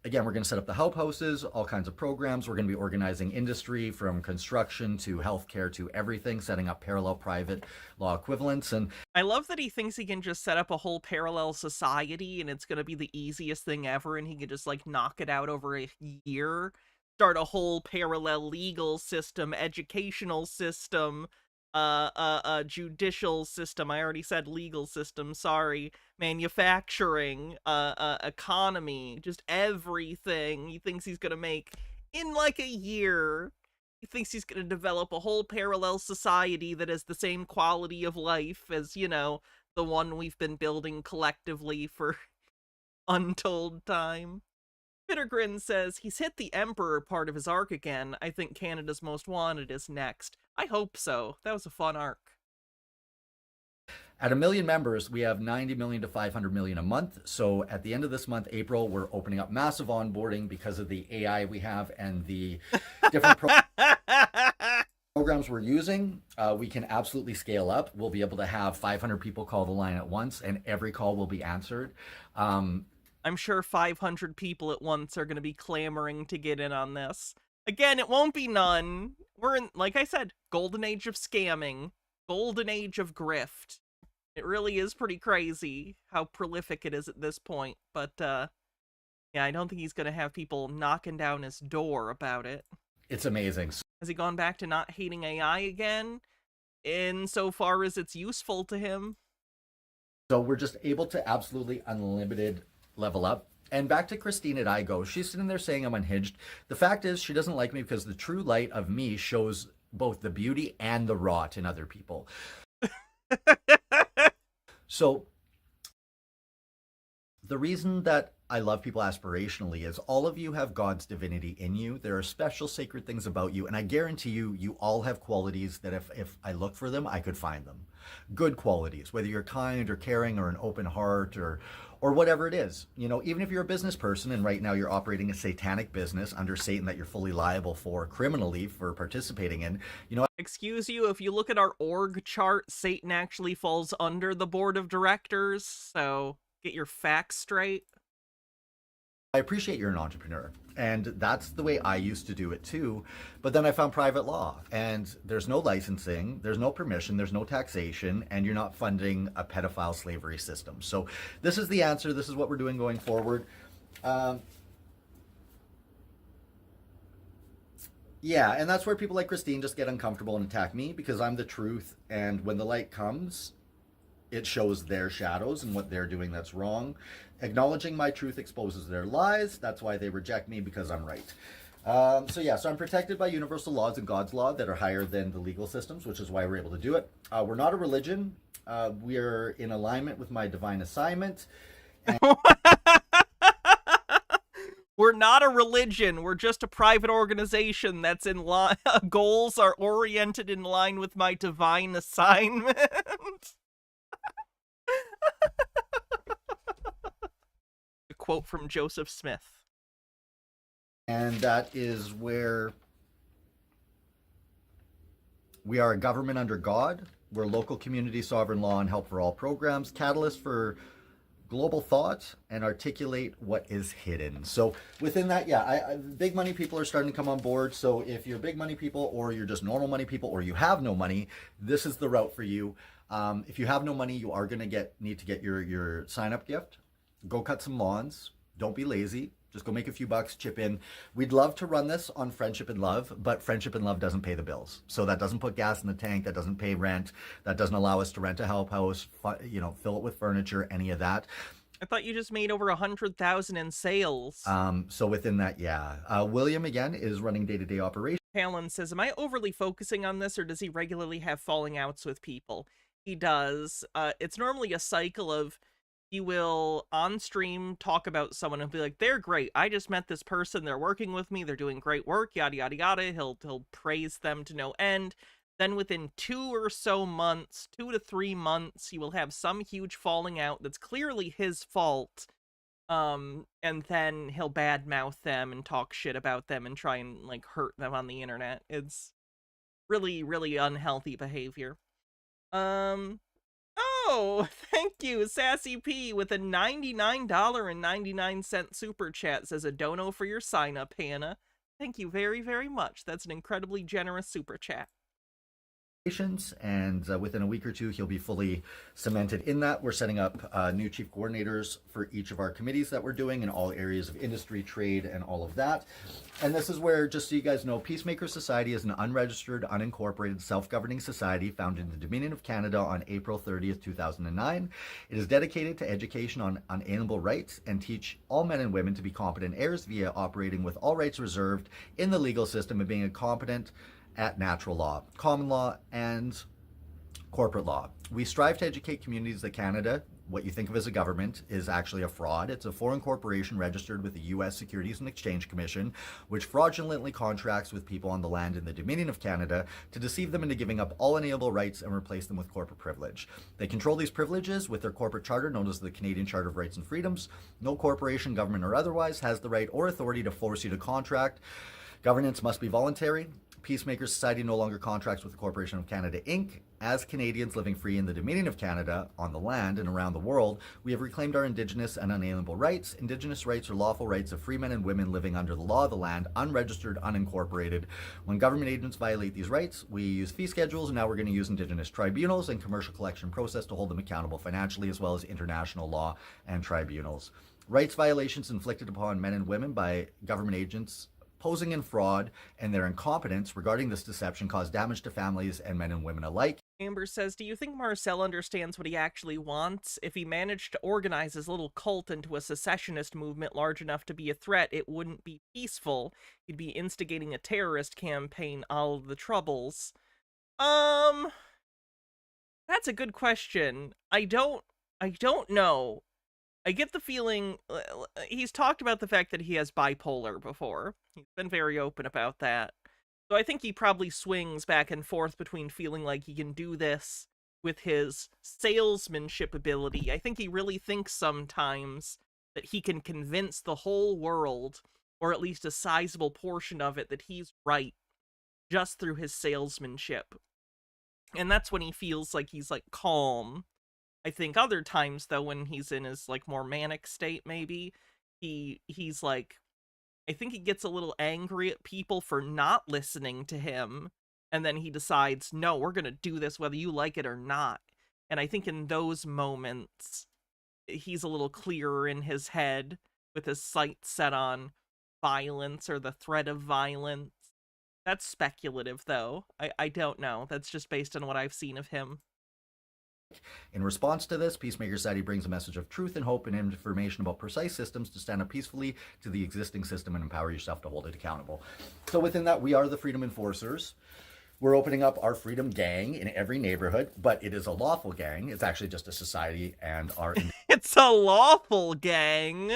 again, we're going to set up the help houses, all kinds of programs. We're going to be organizing industry from construction to healthcare to everything, setting up parallel private law equivalents. And I love that he thinks he can just set up a whole parallel society and it's going to be the easiest thing ever and he can just like knock it out over a year, start a whole parallel legal system, educational system, judicial system. I already said legal system, sorry. Manufacturing, economy, just everything. He thinks he's gonna make in like a year. He thinks he's gonna develop a whole parallel society that has the same quality of life as, you know, the one we've been building collectively for untold time. Bittergrin says he's hit the Emperor part of his arc again. I think Canada's Most Wanted is next. I hope so. That was a fun arc. At 1 million members, we have 90 million to 500 million a month. So at the end of this month, April, we're opening up massive onboarding because of the AI we have and the different programs we're using. We can absolutely scale up. We'll be able to have 500 people call the line at once and every call will be answered. I'm sure 500 people at once are going to be clamoring to get in on this. Again, it won't be none. We're in, like I said, golden age of scamming, golden age of grift. It really is pretty crazy how prolific it is at this point. But, yeah, I don't think he's going to have people knocking down his door about it. It's amazing. Has he gone back to not hating AI again? Insofar as it's useful to him? So we're just able to absolutely unlimited level up. And back to Christine at IGO. She's sitting there saying I'm unhinged. The fact is she doesn't like me because the true light of me shows both the beauty and the rot in other people. So the reason that I love people aspirationally is all of you have God's divinity in you. There are special sacred things about you. And I guarantee you, you all have qualities that if I look for them, I could find them. Good qualities, whether you're kind or caring or an open heart or whatever it is. You know, even if you're a business person and right now you're operating a satanic business under Satan that you're fully liable for criminally for participating in, you know. Excuse you, if you look at our org chart, Satan actually falls under the board of directors. So get your facts straight. I appreciate you're an entrepreneur, and that's the way I used to do it too. But then I found private law, and there's no licensing, there's no permission, there's no taxation, and you're not funding a pedophile slavery system. So this is the answer. This is what we're doing going forward. Yeah, and that's where people like Christine just get uncomfortable and attack me because I'm the truth. And when the light comes, it shows their shadows and what they're doing that's wrong. Acknowledging my truth exposes their lies. That's why they reject me, because I'm right. So I'm protected by universal laws and God's law that are higher than the legal systems, which is why we're able to do it. We're not a religion. We are in alignment with my divine assignment. We're not a religion. We're just a private organization that's in line. Goals are oriented in line with my divine assignment. A quote from Joseph Smith. And that is where we are a government under God. We're local community sovereign law and help for all programs, catalyst for global thought, and articulate what is hidden. So within that, big money people are starting to come on board. So if you're big money people, or you're just normal money people, or you have no money, this is the route for you. If you have no money, you are going to need to get your sign-up gift. Go cut some lawns. Don't be lazy. Just go make a few bucks, chip in. We'd love to run this on Friendship and Love, but Friendship and Love doesn't pay the bills. So that doesn't put gas in the tank. That doesn't pay rent. That doesn't allow us to rent a help house, fill it with furniture, any of that. I thought you just made over 100,000 in sales. So within that, William, again, is running day-to-day operations. Palin says, am I overly focusing on this, or does he regularly have falling outs with people? He does. It's normally a cycle of, he will on stream talk about someone and be like, they're great. I just met this person. They're working with me. They're doing great work, yada, yada, yada. He'll praise them to no end. Then within 2 or so months, 2 to 3 months, he will have some huge falling out that's clearly his fault. And then he'll badmouth them and talk shit about them and try and like hurt them on the internet. It's really, really unhealthy behavior. Oh, thank you, Sassy P, with a $99.99 super chat. Says a dono for your sign up, Hannah. Thank you very, very much. That's an incredibly generous super chat. And within a week or two, he'll be fully cemented in that. We're setting up new chief coordinators for each of our committees that we're doing in all areas of industry, trade, and all of that. And this is where, just so you guys know, Peacemaker Society is an unregistered, unincorporated, self-governing society founded in the Dominion of Canada on April 30th, 2009. It is dedicated to education on unalienable rights and teach all men and women to be competent heirs via operating with all rights reserved in the legal system and being a competent at natural law, common law, and corporate law. We strive to educate communities that Canada, what you think of as a government, is actually a fraud. It's a foreign corporation registered with the U.S. Securities and Exchange Commission, which fraudulently contracts with people on the land in the Dominion of Canada to deceive them into giving up all inalienable rights and replace them with corporate privilege. They control these privileges with their corporate charter, known as the Canadian Charter of Rights and Freedoms. No corporation, government, or otherwise has the right or authority to force you to contract. Governance must be voluntary. Peacemaker Society no longer contracts with the Corporation of Canada, Inc. As Canadians living free in the Dominion of Canada, on the land and around the world, we have reclaimed our Indigenous and unalienable rights. Indigenous rights are lawful rights of free men and women living under the law of the land, unregistered, unincorporated. When government agents violate these rights, we use fee schedules, and now we're going to use Indigenous tribunals and commercial collection process to hold them accountable financially, as well as international law and tribunals. Rights violations inflicted upon men and women by government agents posing in fraud and their incompetence regarding this deception cause damage to families and men and women alike. Amber says, do you think Marcel understands what he actually wants? If he managed to organize his little cult into a secessionist movement large enough to be a threat, it wouldn't be peaceful. He'd be instigating a terrorist campaign, all of the troubles. That's a good question. I don't know. I get the feeling, he's talked about the fact that he has bipolar before. He's been very open about that. So I think he probably swings back and forth between feeling like he can do this with his salesmanship ability. I think he really thinks sometimes that he can convince the whole world, or at least a sizable portion of it, that he's right just through his salesmanship. And that's when he feels like he's, like, calm. I think other times, though, when he's in his, like, more manic state, maybe, he's like, I think he gets a little angry at people for not listening to him, and then he decides, no, we're gonna do this whether you like it or not. And I think in those moments, he's a little clearer in his head, with his sights set on violence or the threat of violence. That's speculative, though. I don't know. That's just based on what I've seen of him. In response to this, Peacemaker Society brings a message of truth and hope and information about precise systems to stand up peacefully to the existing system and empower yourself to hold it accountable. So within that, we are the Freedom Enforcers. We're opening up our Freedom Gang in every neighborhood, but it is a lawful gang. It's actually just a society and our... It's a lawful gang.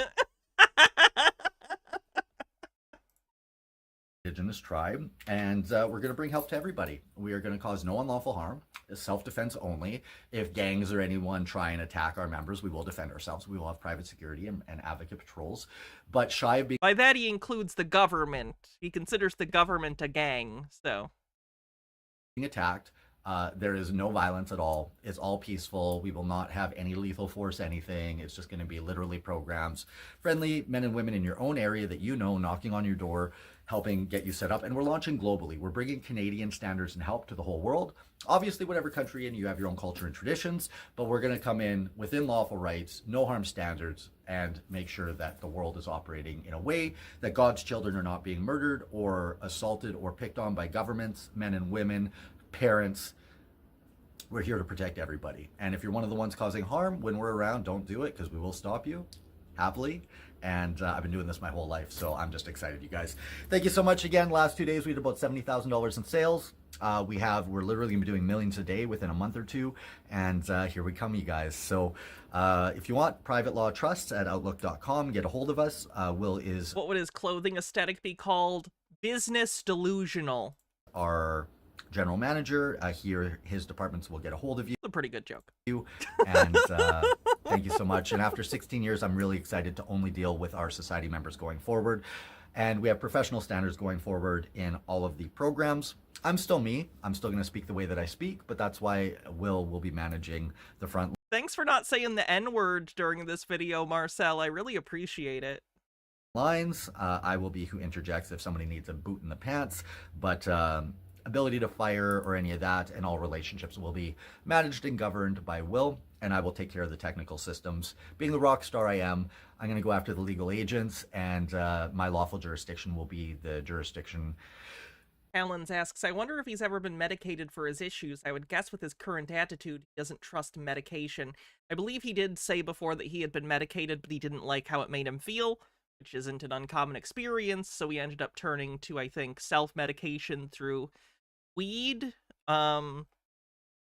Indigenous tribe, and we're going to bring help to everybody. We are going to cause no unlawful harm. Self-defense only. If gangs or anyone try and attack our members, we will defend ourselves. We will have private security and advocate patrols. But shy of being... By that he includes the government. He considers the government a gang, so... being attacked, there is no violence at all. It's all peaceful. We will not have any lethal force, anything. It's just going to be literally programs. Friendly men and women in your own area that you know, knocking on your door, helping get you set up. And we're launching globally. We're bringing Canadian standards and help to the whole world. Obviously, whatever country you're in, you have your own culture and traditions, but we're going to come in within lawful rights, no harm standards, and make sure that the world is operating in a way that God's children are not being murdered or assaulted or picked on by governments, men and women, parents. We're here to protect everybody. And if you're one of the ones causing harm when we're around, don't do it, because we will stop you happily. And I've been doing this my whole life, so I'm just excited, you guys. Thank you so much again. Last 2 days we did about $70,000 in sales. We're literally gonna be doing millions a day within a month or two, and here we come, you guys. So if you want private law trusts at outlook.com, get a hold of us. Will is... What would his clothing aesthetic be called? Business delusional. Our general manager here. His departments will get a hold of you. A pretty good joke. And thank you so much. And after 16 years, I'm really excited to only deal with our society members going forward. And we have professional standards going forward in all of the programs. I'm still me. I'm still going to speak the way that I speak, but that's why Will be managing the front. Thanks for not saying the N-word during this video, Marcel. I really appreciate it. Lines. I will be who interjects if somebody needs a boot in the pants, but ability to fire or any of that, and all relationships will be managed and governed by Will, and I will take care of the technical systems. Being the rock star I am, I'm going to go after the legal agents, and my lawful jurisdiction will be the jurisdiction. Allens asks, I wonder if he's ever been medicated for his issues. I would guess with his current attitude, he doesn't trust medication. I believe he did say before that he had been medicated, but he didn't like how it made him feel, which isn't an uncommon experience, so he ended up turning to, I think, self-medication through weed,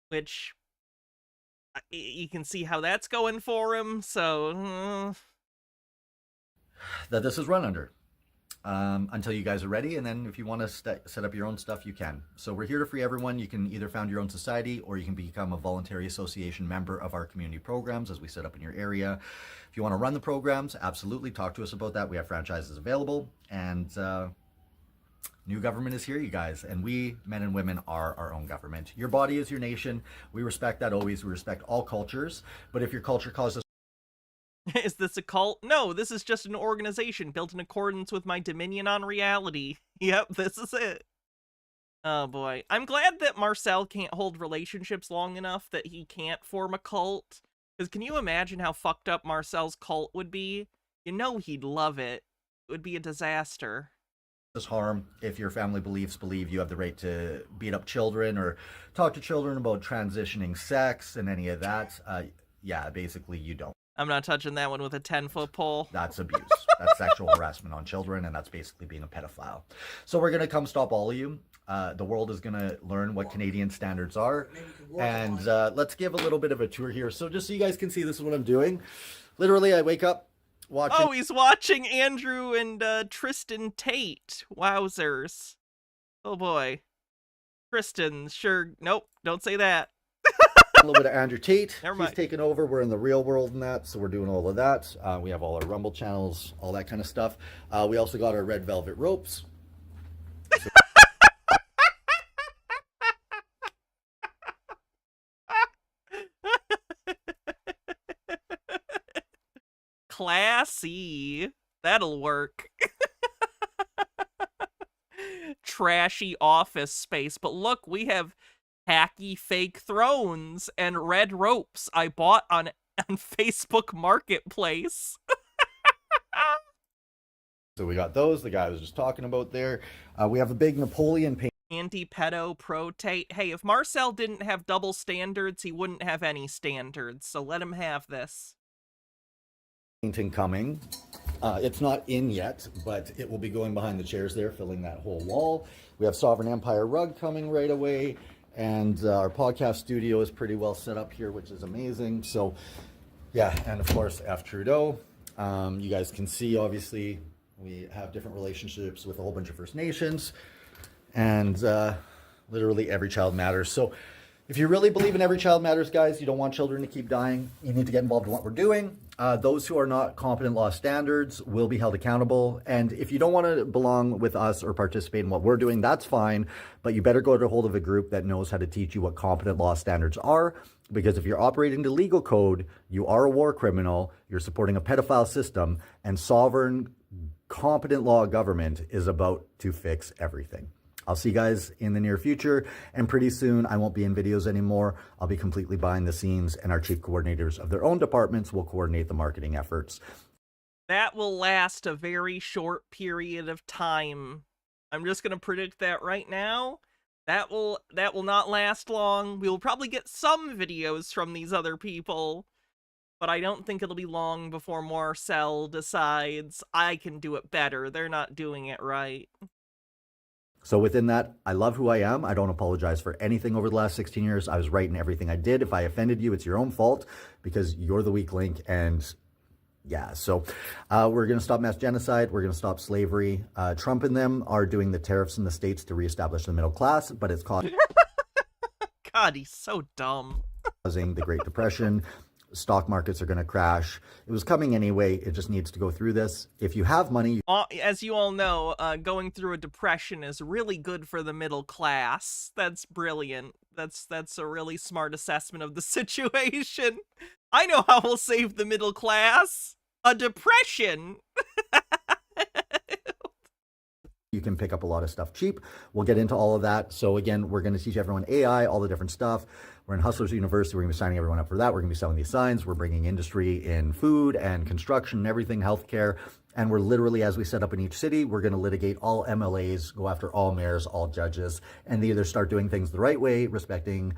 which you can see how that's going for him, so... That this is run under. Until you guys are ready, and then if you want to set up your own stuff, you can. So we're here to free everyone. You can either found your own society, or you can become a voluntary association member of our community programs as we set up in your area. If you want to run the programs, absolutely talk to us about that. We have franchises available, and new government is here, you guys, and we, men and women, are our own government. Your body is your nation. We respect that always. We respect all cultures, but if your culture causes... Is this a cult? No, this is just an organization built in accordance with my dominion on reality. Yep, this is it. Oh boy. I'm glad that Marcel can't hold relationships long enough that he can't form a cult. Because can you imagine how fucked up Marcel's cult would be? You know he'd love it. It would be a disaster. Harm if your family believe you have the right to beat up children or talk to children about transitioning sex and any of that. Yeah, basically you don't. I'm not touching that one with a 10-foot pole. That's abuse. That's sexual harassment on children, and that's basically being a pedophile. So we're going to come stop all of you. The world is going to learn what Canadian standards are. And let's give a little bit of a tour here. So just so you guys can see, this is what I'm doing. Literally, I wake up watching... Oh, he's watching Andrew and Tristan Tate. Wowzers. Oh, boy. Tristan, sure. Nope, don't say that. A little bit of Andrew Tate. He's taken over. We're in the real world and that, so we're doing all of that. We have all our Rumble channels, all that kind of stuff. We also got our red velvet ropes. So Classy. That'll work. Trashy office space. But look, we have hacky fake thrones and red ropes I bought on Facebook Marketplace. So we got those, the guy I was just talking about there. We have a big Napoleon paint. Anti-pedo pro-tate. Hey, if Marcel didn't have double standards, he wouldn't have any standards, so let him have this. Painting coming. It's not in yet, but it will be going behind the chairs there, filling that whole wall. We have Sovereign Empire rug coming right away, and our podcast studio is pretty well set up here, which is amazing. So, yeah, and of course, F. Trudeau. You guys can see, obviously, we have different relationships with a whole bunch of First Nations, and literally every child matters. So, if you really believe in every child matters, guys, you don't want children to keep dying, you need to get involved in what we're doing. Those who are not competent law standards will be held accountable. And if you don't want to belong with us or participate in what we're doing, that's fine. But you better go to hold of a group that knows how to teach you what competent law standards are. Because if you're operating the legal code, you are a war criminal, you're supporting a pedophile system, and sovereign, competent law government is about to fix everything. I'll see you guys in the near future, and pretty soon I won't be in videos anymore. I'll be completely behind the scenes, and our chief coordinators of their own departments will coordinate the marketing efforts. That will last a very short period of time. I'm just going to predict that right now. That will not last long. We'll probably get some videos from these other people, but I don't think it'll be long before Marcel decides I can do it better. They're not doing it right. So within that, I love who I am. I don't apologize for anything over the last 16 years. I was right in everything I did. If I offended you, it's your own fault because you're the weak link. And yeah, so we're going to stop mass genocide. We're going to stop slavery. Trump and them are doing the tariffs in the States to reestablish the middle class, but it's causing God, he's so dumb. causing the Great Depression. Stock markets are going to crash. It was coming anyway. It just needs to go through this. If you have money, as you all know, going through a depression is really good for the middle class. That's brilliant. That's a really smart assessment of the situation. I know how we'll save the middle class. A depression. you can pick up a lot of stuff cheap. We'll get into all of that. So again, we're going to teach everyone AI, all the different stuff. We're in Hustlers University. We're going to be signing everyone up for that. We're going to be selling these signs. We're bringing industry in food and construction and everything, healthcare. And we're literally, as we set up in each city, we're going to litigate all MLAs, go after all mayors, all judges, and they either start doing things the right way, respecting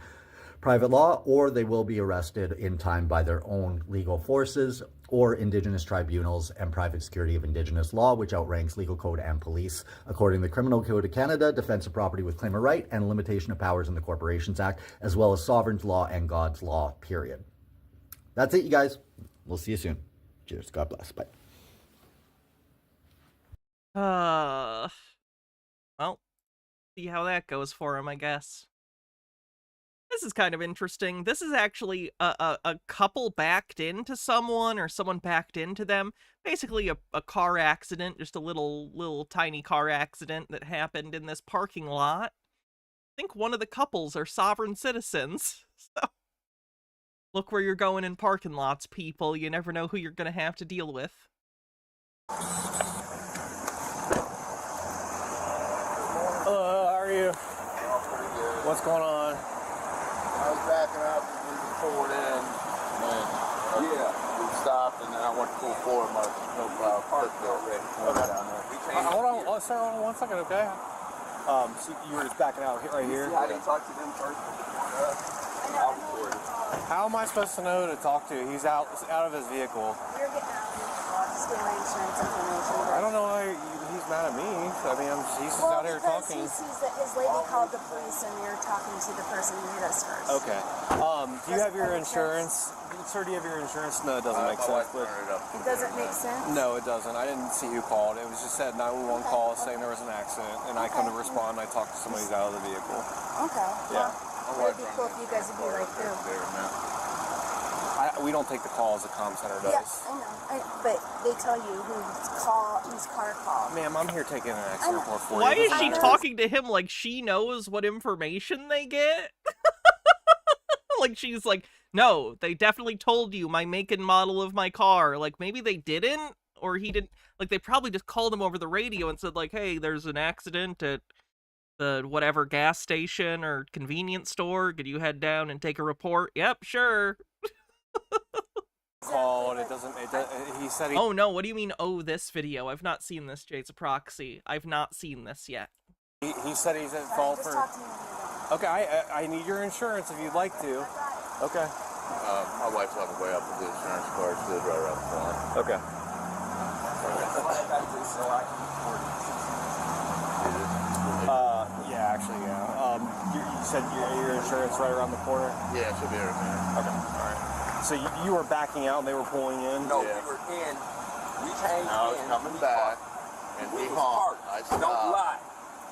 private law, or they will be arrested in time by their own legal forces or Indigenous tribunals and private security of Indigenous law, which outranks legal code and police. According to the Criminal Code of Canada, defense of property with claim of right and limitation of powers in the Corporations Act, as well as sovereign's law and God's law, period. That's it, you guys. We'll see you soon. Cheers. God bless. Bye. Well, see how that goes for him, I guess. This is kind of interesting. This is actually a couple backed into someone, or someone backed into them. Basically a car accident, just a little tiny car accident that happened in this parking lot. I think one of the couples are sovereign citizens. So look where you're going in parking lots, people. You never know who you're going to have to deal with. Hello, how are you? What's going on? I was backing up and we pulled in, and we stopped, and then I went to pull forward. My snowplow parked already. Okay. Down there. Hold on, sir, hold on 1 second, okay? So you were just backing out right here? I didn't talk to them first. I'll record it. How am I supposed to know who to talk to? He's out of his vehicle. You're getting out of just get my insurance information. I don't know why he's mad at me. I mean, he's just out here talking. He sees that his lady called the police and you're talking to the person who hit us first. Okay. Do you have your insurance? Sir, do you have your insurance? No, it doesn't make sense. But it doesn't make sense? No, it doesn't. I didn't see who called. It was just said 911 call saying there was an accident, and I come to respond, and I talk to somebody who's out of the vehicle. Okay. Yeah. Well, it would be cool if you guys would be right through. We don't take the calls, the comm center does. Yeah, I know. But they tell you whose car called. Ma'am, I'm here taking an accident report for you. Why is she talking to him like she knows what information they get? Like she's like, no, they definitely told you my make and model of my car. Like maybe they didn't, or he didn't. Like they probably just called him over the radio and said like, hey, there's an accident at the whatever gas station or convenience store. Could you head down and take a report? Yep, sure. Called. He said he... Oh no, what do you mean, oh, this video? I've not seen this, Jade's a proxy. I've not seen this yet. He said he's at fault for... Okay, I need your insurance if you'd like to. Okay. My wife's on the way up with the insurance card. She lives right around the corner. Okay. Yeah, actually, yeah. You said your insurance right around the corner? Yeah, it should be right there. Okay, all right. So you were backing out and they were pulling in? No, we were in. We came in. I was coming back, and we honked. I stopped. Don't lie.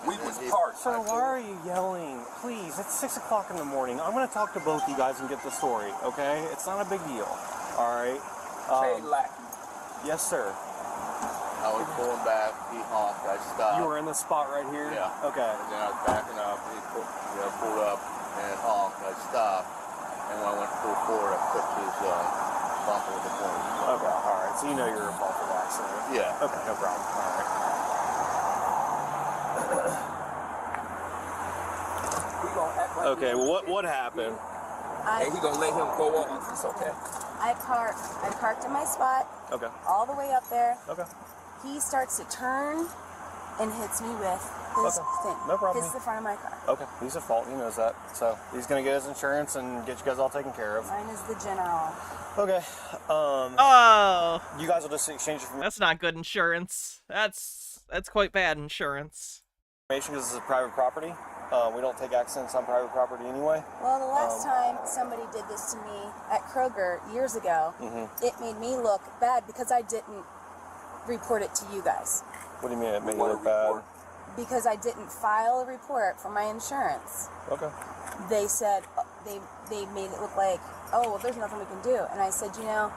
We was parked. Sir, why are you yelling? Please, it's 6 o'clock in the morning. I'm going to talk to both you guys and get the story, okay? It's not a big deal, all right? Yes, sir. I was pulling back. He honked. I stopped. You were in the spot right here? Yeah. Okay. And then I was backing up. He pulled up and honked. I stopped. And when I went to pull forward, I clipped his bumper with the corner. Okay, all right. So you know you're involved with the accident? Yeah. Okay, no problem. All right. Okay, well, what happened? Hey, he gonna let him go on. It's okay. I parked in my spot. Okay. All the way up there. Okay. He starts to turn and hits me with his thing. No problem. Hits the front of my car. Okay, he's at fault. He knows that. So he's gonna get his insurance and get you guys all taken care of. Mine is the general. Okay. Oh. You guys will just exchange information. That's not good insurance. That's quite bad insurance. Because this is private property. We don't take accidents on private property anyway. Well, the last time somebody did this to me at Kroger years ago, it made me look bad because I didn't report it to you guys. What do you mean it made you look bad? Because I didn't file a report for my insurance. Okay. They said, they made it look like, oh, well, there's nothing we can do. And I said, you know,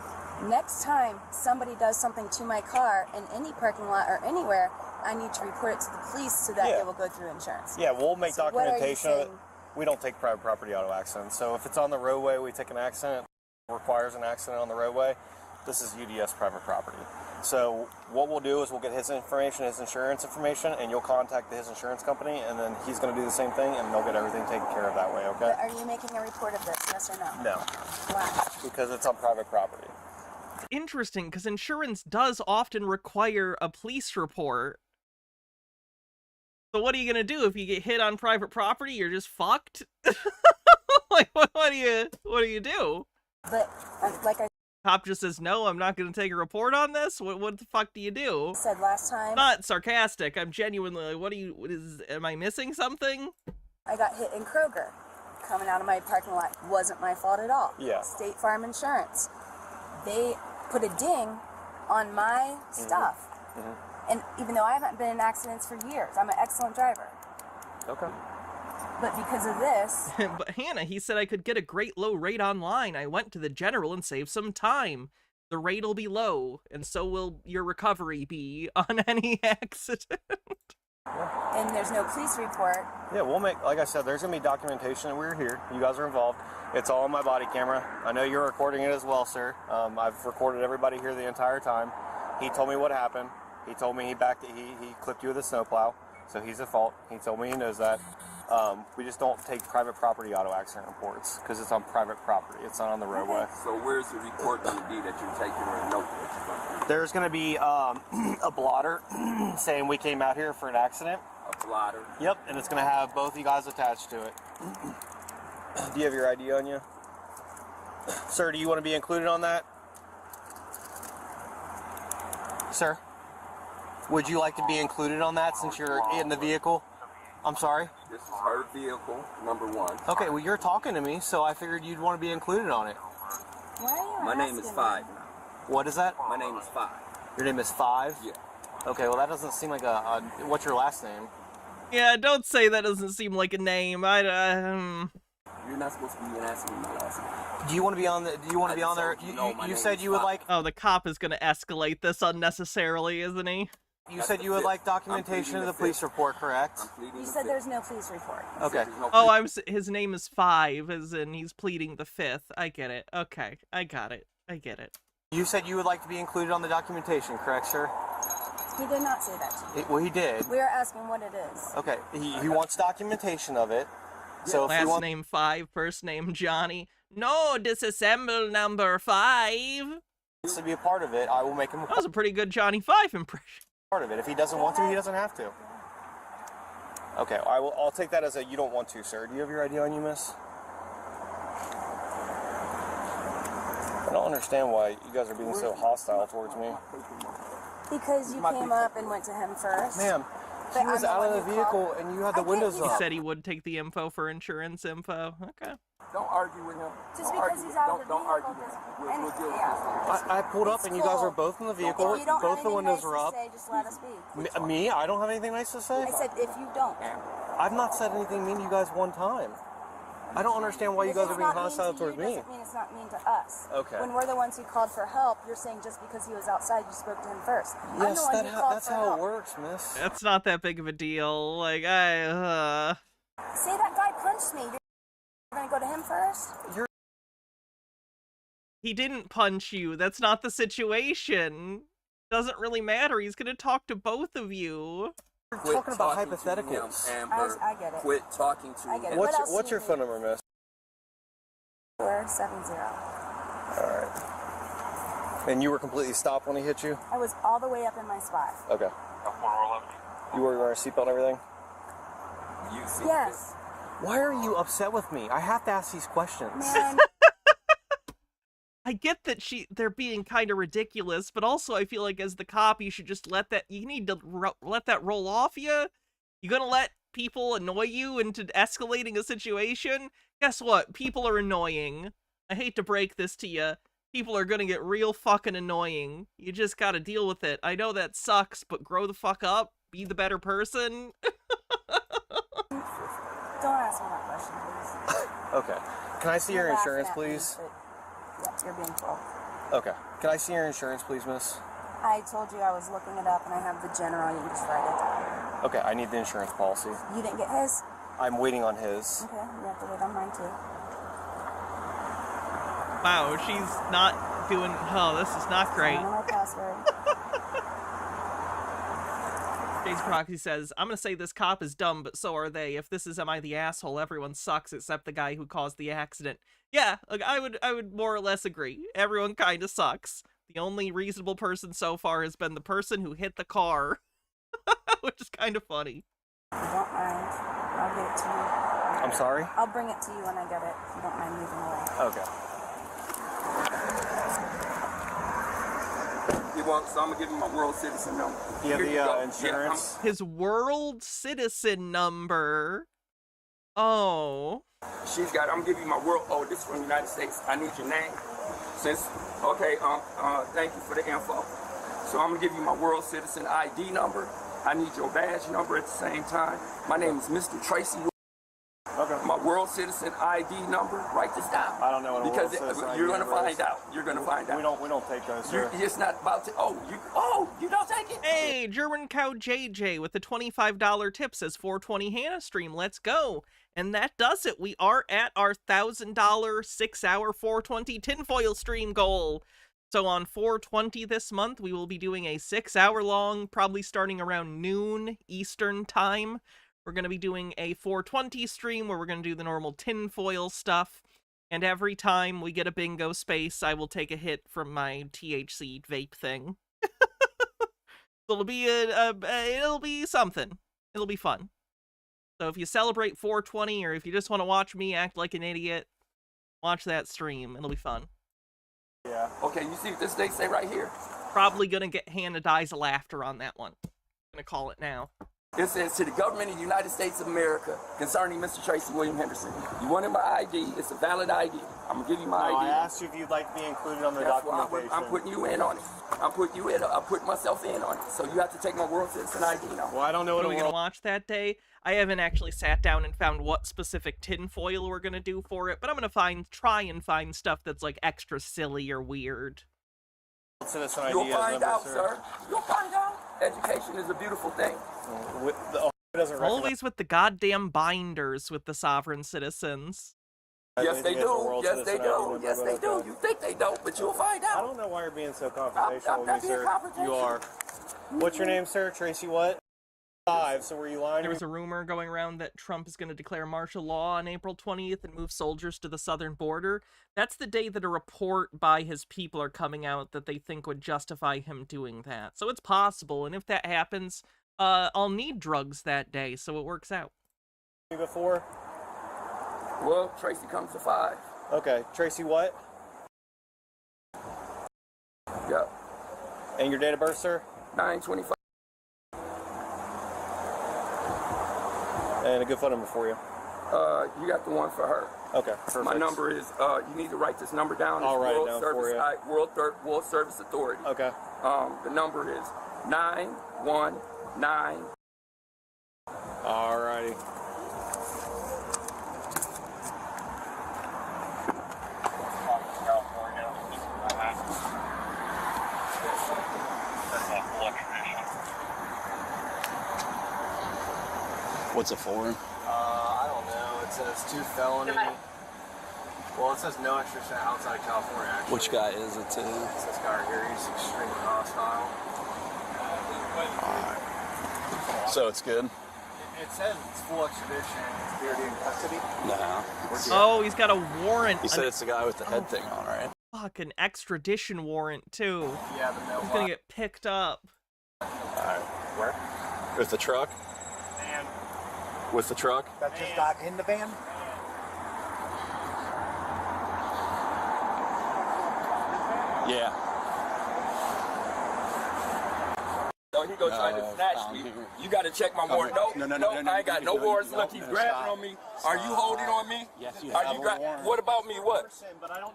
next time somebody does something to my car in any parking lot or anywhere, I need to report it to the police so that it will go through insurance. Yeah, we'll make So documentation of it. We don't take private property auto accidents. So if it's on the roadway, we take an accident, requires an accident on the roadway, this is UDS private property. So what we'll do is we'll get his information, his insurance information, and you'll contact his insurance company, and then he's going to do the same thing, and they'll get everything taken care of that way, okay? But are you making a report of this, yes or no? No. Why? Because it's on private property. It's interesting, because insurance does often require a police report. So what are you gonna do if you get hit on private property? You're just fucked. Like what do you do? But like I Cop just says no. I'm not gonna take a report on this. What the fuck do you do? said last time, Not sarcastic. I'm genuinely. Am I missing something? I got hit in Kroger. Coming out of my parking lot wasn't my fault at all. Yeah. State Farm Insurance. They put a ding on my stuff. And even though I haven't been in accidents for years, I'm an excellent driver. Okay. But because of this... But Hannah, he said I could get a great low rate online. I went to the general and saved some time. The rate will be low, and so will your recovery be on any accident. And there's no police report. Yeah, we'll make, like I said, there's going to be documentation that we're here. You guys are involved. It's all on my body camera. I know you're recording it as well, sir. I've recorded everybody here the entire time. He told me what happened. He told me he clipped you with a snowplow, so he's at fault. He told me he knows that. We just don't take private property auto accident reports because it's on private property. It's not on the roadway. So where's the report going to be that you're taking or a note that you're going to do? There's going to be a blotter saying we came out here for an accident. A blotter? Yep, and it's going to have both you guys attached to it. Do you have your ID on you? Sir, do you want to be included on that? Sir, would you like to be included on that since you're in the vehicle? I'm sorry? This is her vehicle, number one. Okay, well, you're talking to me, so I figured you'd want to be included on it. Why are you My name is Five now. What is that? My name is Five. Your name is Five? Yeah. Okay, well, that doesn't seem like a what's your last name? Yeah, don't say that doesn't seem like a name. You're not supposed to be asking me my last name. Do you want to be on the? Do you want to be on there? You said you would like. Oh, the cop is gonna escalate this unnecessarily, isn't he? You said you would like documentation of the police report, correct? You said there's no police report. Okay. Oh, his name is Five, as in he's pleading the fifth. I get it. Okay, I got it. I get it. You said you would like to be included on the documentation, correct, sir? He did not say that to you. Well, he did. We are asking what it is. Okay, he wants documentation of it. So last if you want... name 5, first name Johnny. No, disassemble number 5. To be a part of it, I will make him. That was a pretty good Johnny 5 impression. Part of it. If he doesn't want to, he doesn't have to. Okay, I'll take that as a you don't want to, sir. Do you have your ID on you, miss? I don't understand why you guys are being so hostile towards me. Because you came up and went to him first. Ma'am, he was out of the vehicle and you had the windows He up. said he would take the info for insurance info. Okay. Don't argue with him. Just because he's out of the don't vehicle argue with him. doesn't... We'll deal with this. I pulled up and you guys were both in the vehicle. If you don't Both have the anything windows nice were up. to say, just let us be. Me? I don't have anything nice to say? I said if you don't. I've not said anything mean to you guys one time. I don't understand why you guys are being hostile towards me. Doesn't mean it's not mean to us. Okay. When we're the ones who called for help, you're saying just because he was outside, you spoke to him first. Yes, I'm the one who called that's for how help. it works, miss. That's not that big of a deal. Like, Say that guy punched me. You're going to go to him first? He didn't punch you. That's not the situation. Doesn't really matter. He's gonna talk to both of you. We're talking about hypotheticals. I get it. Quit talking to I get it. What's your phone number, miss? 470. Alright. And you were completely stopped when he hit you? I was all the way up in my spot. Okay. You were wearing a seatbelt and everything? Yes. Why are you upset with me? I have to ask these questions. Man. I get that they're being kind of ridiculous, but also I feel like as the cop, you should just let that let that roll off you. You gonna let people annoy you into escalating a situation? Guess what? People are annoying. I hate to break this to you. People are gonna get real fucking annoying. You just gotta deal with it. I know that sucks, but grow the fuck up. Be the better person. Don't ask me that question, please. Okay. Can I see your insurance, please? Yeah, you're being trolled. Okay. Can I see your insurance, please, miss? I told you I was looking it up, and I have the general. You can just write it. Okay, I need the insurance policy. You didn't get his? I'm waiting on his. Okay, you have to wait on mine, too. Wow, she's not doing... Oh, this is not great. I don't know my password. James Proxy says, I'm gonna say this cop is dumb, but so are they. If this is Am I the Asshole, everyone sucks except the guy who caused the accident. Yeah, like, I would more or less agree. Everyone kinda sucks. The only reasonable person so far has been the person who hit the car. Which is kind of funny. If you don't mind, I'll give it to you. I'm sorry? I'll bring it to you when I get it, if you don't mind moving away. Okay. So I'm gonna give him my world citizen number. You have the insurance? His world citizen number. Oh. She's got. I'm gonna give you my world. Oh, this is from the United States. I need your name. Okay. Thank you for the info. So I'm gonna give you my world citizen ID number. I need your badge number at the same time. My name is Mr. Tracy. Okay. My world citizen ID number. Write this down. I don't know what because you're going to find out. You're going to find out. We don't take those, sir. It's not about to. You don't take it. Hey, German Cow JJ with the $25 tip says 420 Hannah stream. Let's go. And that does it. We are at our $1,000 6-hour 420 tinfoil stream goal. So on 420 this month, we will be doing a 6-hour long, probably starting around noon Eastern time. We're going to be doing a 420 stream where we're going to do the normal tinfoil stuff. And every time we get a bingo space, I will take a hit from my THC vape thing. So it'll be something. It'll be fun. So if you celebrate 420 or if you just want to watch me act like an idiot, watch that stream. It'll be fun. Yeah. Okay, you see what this thing say right here? Probably going to get Hannah Dies of Laughter on that one. I'm going to call it now. It says, to the government of the United States of America concerning Mr. Tracy William Henderson. You wanted my ID. It's a valid ID. I'm going to give you my ID. I asked you if you'd like to be included on the documentation. I'm putting you in on it. I'm putting myself in on it. So you have to take my world citizen ID now. Well, I don't know what are we going to watch that day? I haven't actually sat down and found what specific tinfoil we're going to do for it, but I'm going to try and find stuff that's like extra silly or weird. You'll find out, sir. You'll find out. Education is a beautiful thing. Always with the goddamn binders with the sovereign citizens. Yes, they do. Yes, they do. Yes, they do. You think they don't, but you'll find out. I don't know why you're being so confrontational with me, sir. You are. What's your name, sir? Tracy what? 5, so were you lying? There was a rumor going around that Trump is going to declare martial law on April 20th and move soldiers to the southern border. That's the day that a report by his people are coming out that they think would justify him doing that. So it's possible, and if that happens, I'll need drugs that day, so it works out. Before? Well, Tracy comes to 5. Okay, Tracy what? Yep. And your date of birth, sir? 9/25. And a good phone number for you. You got the one for her. Okay, perfect. My number is, you need to write this number down. I'll It's write it World down Service, for you. World Service Authority. Okay. The number is 919. Alrighty. What's it for? I don't know. It says 2 felony. Well, it says no extradition outside of California, actually. Which guy is it to? It's this guy right here. He's extremely hostile. Alright. So it's good? It says it's full extradition. It's already in custody. Nah. Oh, he's got a warrant. He said it's the guy with the head thing on, right? Fuck, an extradition warrant, too. Yeah, the mailbox. He's gonna get picked up. Alright. Where? With the truck? Man. With the truck? That just got in the van? Yeah. So he go trying to snatch me. You got to check my warrant. No, I ain't got no warrants. Look, he's grabbing on me. Are you holding on me? Yes, you Are have you a warrant. What about me? What?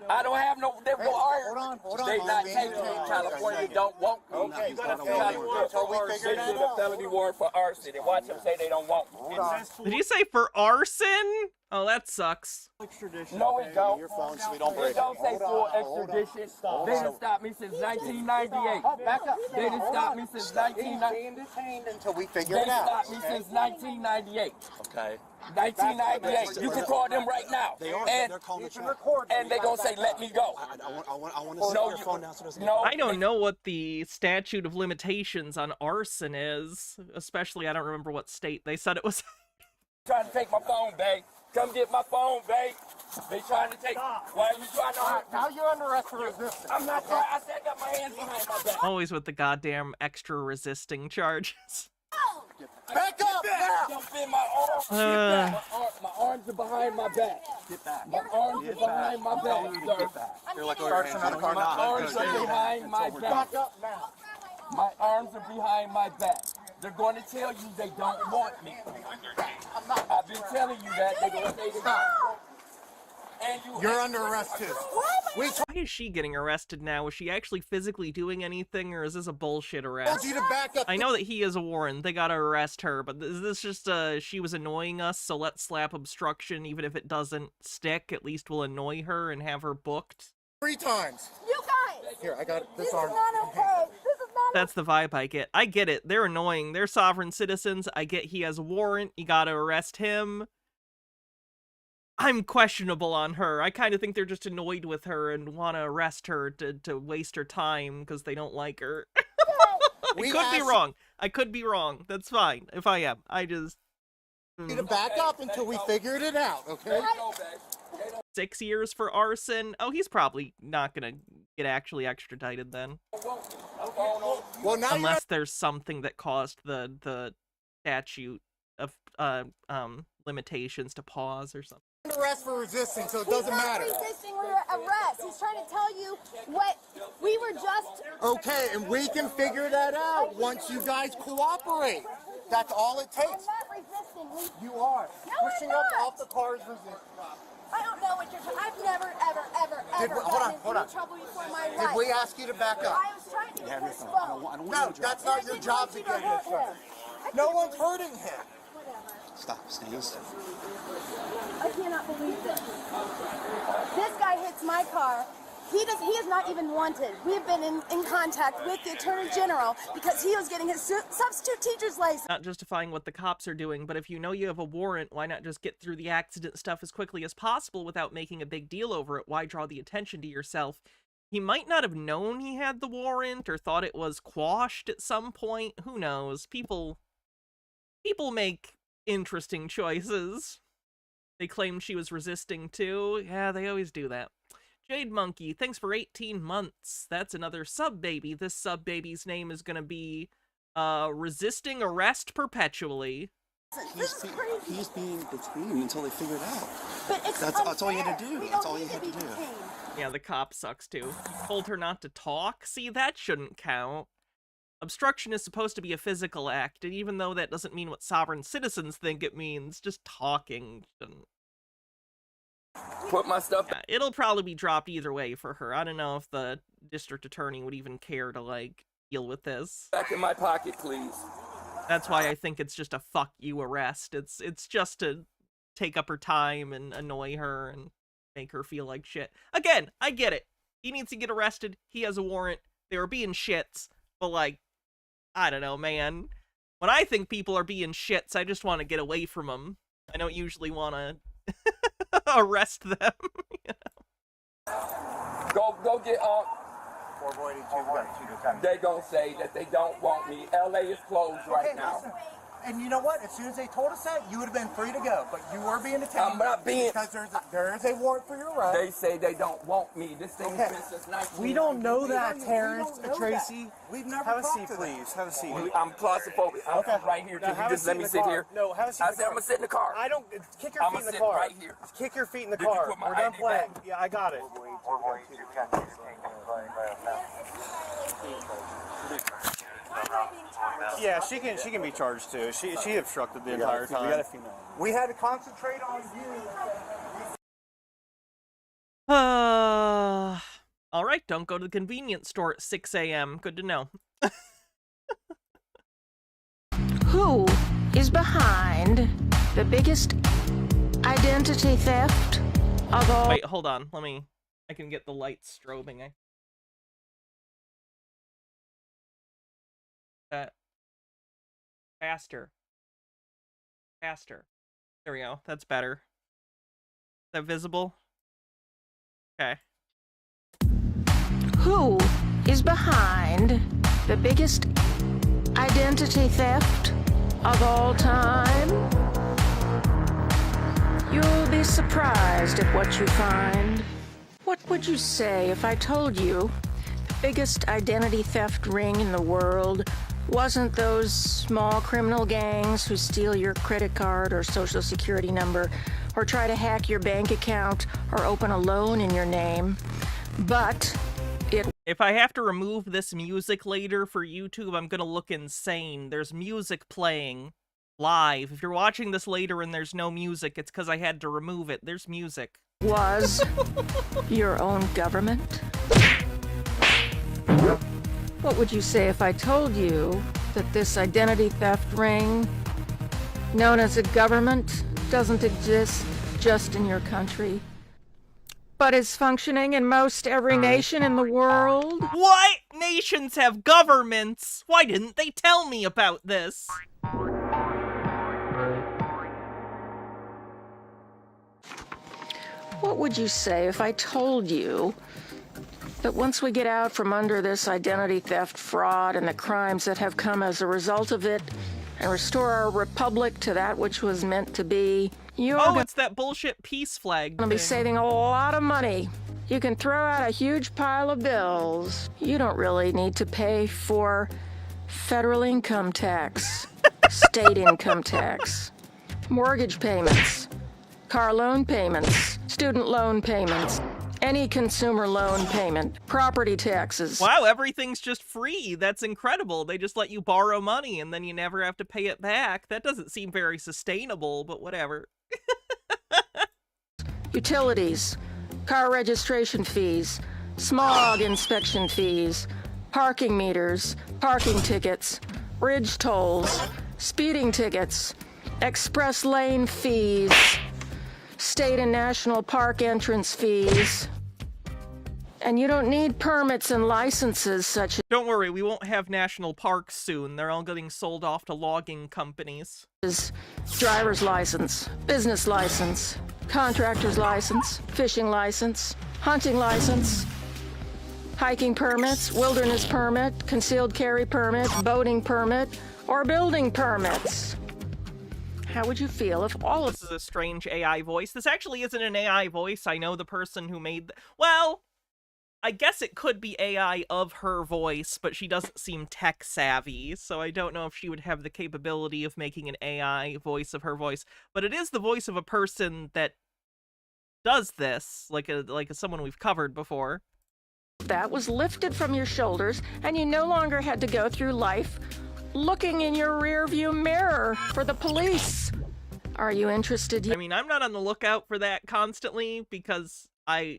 I don't have no. They go iron. They not taking me. California don't want me. Okay, you got a felony warrant until we figure They it did a out. felony warrant for arson. And watch them say they don't want me. Did you say for arson? Oh, that sucks. No, it don't. Your phone so we don't It break don't it. say full extradition. They done stopped me since 1998. Back up. They done stopped me since He's 1998. being detained until we figure They it out. stopped me since 1998. Okay. 1998. You can call them right now. And they're going to say, let me go. I want to see your phone now so it doesn't No. I don't know what the statute of limitations on arson is. Especially, I don't remember what state they said it was. Trying to take my phone, babe. Come get my phone, babe. They trying to take. Why are you trying to? Now you're under arrest for resistance. I'm not trying. I said I got my hands behind my back. Always with the goddamn extra resisting charges. Back up now! Don't bend my arms. My arms are behind my back. Get back. My arms are behind my back, sir. You're like, start another car My now. arms are behind my back. Back up now. My arms are behind my back. They're going to tell you they don't want me. I've been telling you that. They're going to say they don't. And You're under arrest too. Why is she getting arrested now? Is she actually physically doing anything, or is this a bullshit arrest? told you to back up. I know that he is a warrant. They gotta arrest her, but is this just she was annoying us, so let's slap obstruction, even if it doesn't stick, at least we'll annoy her and have her booked? 3 times. You guys! Here, I got this This arm. is not okay. This is not That's the vibe I get. I get it. They're annoying. They're sovereign citizens. I get he has a warrant. You gotta arrest him. I'm questionable on her. I kind of think they're just annoyed with her and want to arrest her to waste her time because they don't like her. I could be wrong. I could be wrong. That's fine if I am. I just... You to back up until we figured it out, okay? 6 years for arson? Oh, he's probably not gonna get actually extradited then. Well, now Unless there's something that caused the statute of limitations to pause or something. you're under arrest for resisting, so it doesn't matter. He's not resisting arrest. He's trying to tell you what we were just... Okay, and we can figure that out once you guys cooperate. That's all it takes. I'm not resisting. You are. No, Pushing I'm up not. off the car is resisting. I don't know what you're talking. I've never, ever Hold gotten on. in trouble before in my Did life. we ask you to back up? I was trying to get this phone. No, that's not your job to get this done. No one's hurting him. Stop. Stand still. I cannot believe this. This guy hits my car. He is not even wanted. We have been in contact with the Attorney General because he was getting his substitute teacher's license. Not justifying what the cops are doing, but if you know you have a warrant, why not just get through the accident stuff as quickly as possible without making a big deal over it? Why draw the attention to yourself? He might not have known he had the warrant or thought it was quashed at some point. Who knows? People make interesting choices. They claimed she was resisting too. Yeah, they always do that. Jade Monkey, thanks for 18 months. That's another sub baby. This sub baby's name is gonna be Resisting arrest perpetually. He's being detained until they figure it out. But it's That's all you had to do. That's all you had to do. Yeah, the cop sucks too. Told her not to talk? See, that shouldn't count. Obstruction is supposed to be a physical act, and even though that doesn't mean what sovereign citizens think it means, just talking shouldn't. Put my stuff. Yeah, it'll probably be dropped either way for her. I don't know if the district attorney would even care to, like, deal with this. Back in my pocket, please. That's why I think it's just a fuck you arrest. It's just to take up her time and annoy her and make her feel like shit. Again, I get it. He needs to get arrested. He has a warrant. They were being shits. But, like, I don't know, man. When I think people are being shits, I just want to get away from them. I don't usually want to arrest them. You know? Go get 482. They don't say that they don't want me. LA is closed right now. Listen. And you know what? As soon as they told us that, you would have been free to go. But you were being detained. I'm not being. Because there is a warrant for your arrest. They say they don't want me. This thing has been since 19. We don't know that, Terrence, Tracy. We've never Have a talked seat, to please. Have a seat. I'm claustrophobic. I'm right here. Can you just let me sit here? No, have a seat. I said I'm gonna sit in the car. I don't. Kick your feet in the sit car. right here. Kick your feet in the Did you car. put my We're done ID playing. back? Yeah, I got it. Yeah, she can be charged too. She obstructed the entire time. We had to concentrate on you. All right, don't go to the convenience store at 6 a.m. Good to know. Who is behind the biggest identity theft of all? Wait, hold on. I can get the lights strobing. Faster. There we go. That's better. Is that visible? Okay. Who is behind the biggest identity theft of all time? You'll be surprised at what you find. What would you say if I told you the biggest identity theft ring in the world wasn't those small criminal gangs who steal your credit card or social security number or try to hack your bank account or open a loan in your name, but If I have to remove this music later for YouTube, I'm gonna look insane. There's music playing live. If you're watching this later and there's no music, it's because I had to remove it. There's music. Was your own government? What would you say if I told you that this identity theft ring, known as a government, doesn't exist just in your country, but is functioning in most every nation in the world? What? Nations have governments? Why didn't they tell me about this? What would you say if I told you that once we get out from under this identity theft fraud and the crimes that have come as a result of it and restore our republic to that which was meant to be, it's that bullshit peace flag gonna be saving a lot of money. You can throw out a huge pile of bills. You don't really need to pay for federal income tax, state income tax, mortgage payments, car loan payments, student loan payments, any consumer loan payment, property taxes. Wow, everything's just free. That's incredible. They just let you borrow money and then you never have to pay it back. That doesn't seem very sustainable, but whatever. Utilities, car registration fees, smog inspection fees, parking meters, parking tickets, bridge tolls, speeding tickets, express lane fees, state and national park entrance fees. And you don't need permits and licenses such as... Don't worry, we won't have national parks soon. They're all getting sold off to logging companies. Driver's license, business license, contractor's license, fishing license, hunting license, hiking permits, wilderness permit, concealed carry permit, boating permit, or building permits. How would you feel if all of... This is a strange AI voice. This actually isn't an AI voice. I know the person who made... Well, I guess it could be AI of her voice, but she doesn't seem tech savvy, so I don't know if she would have the capability of making an AI voice of her voice. But it is the voice of a person that does this, like someone we've covered before. That was lifted from your shoulders, and you no longer had to go through life looking in your rearview mirror for the police. Are you interested? I mean, I'm not on the lookout for that constantly because I'm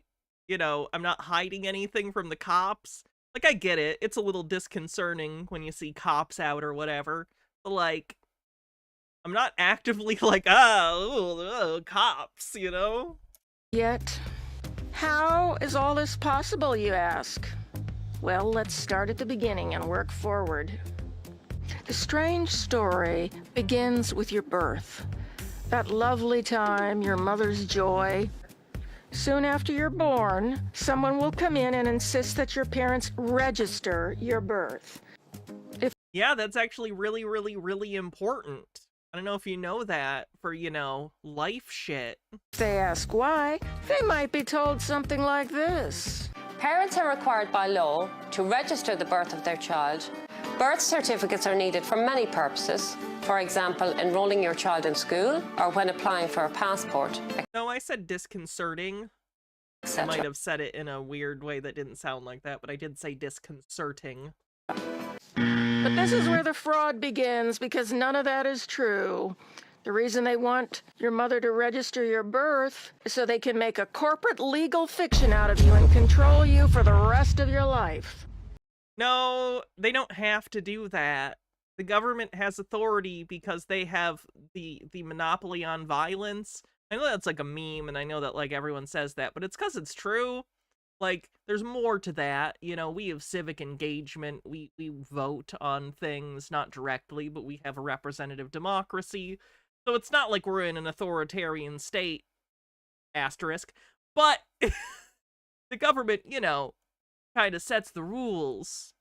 not hiding anything from the cops. Like, I get it. It's a little disconcerting when you see cops out or whatever. But, like, I'm not actively like, cops, you know? Yet, how is all this possible, you ask? Well, let's start at the beginning and work forward. The strange story begins with your birth. That lovely time, your mother's joy. Soon after you're born, someone will come in and insist that your parents register your birth. Yeah, that's actually really, really, really important. I don't know if you know that for, life shit. If they ask why, they might be told something like this. Parents are required by law to register the birth of their child. Birth certificates are needed for many purposes. For example, enrolling your child in school or when applying for a passport. No, I said disconcerting. I might have said it in a weird way that didn't sound like that, but I did say disconcerting. But this is where the fraud begins, because none of that is true. The reason they want your mother to register your birth is so they can make a corporate legal fiction out of you and control you for the rest of your life. No, they don't have to do that. The government has authority because they have the monopoly on violence. I know that's like a meme, and I know that like everyone says that, but it's because it's true. Like, there's more to that. We have civic engagement. We vote on things, not directly, but we have a representative democracy. So it's not like we're in an authoritarian state, asterisk. But the government, kind of sets the rules.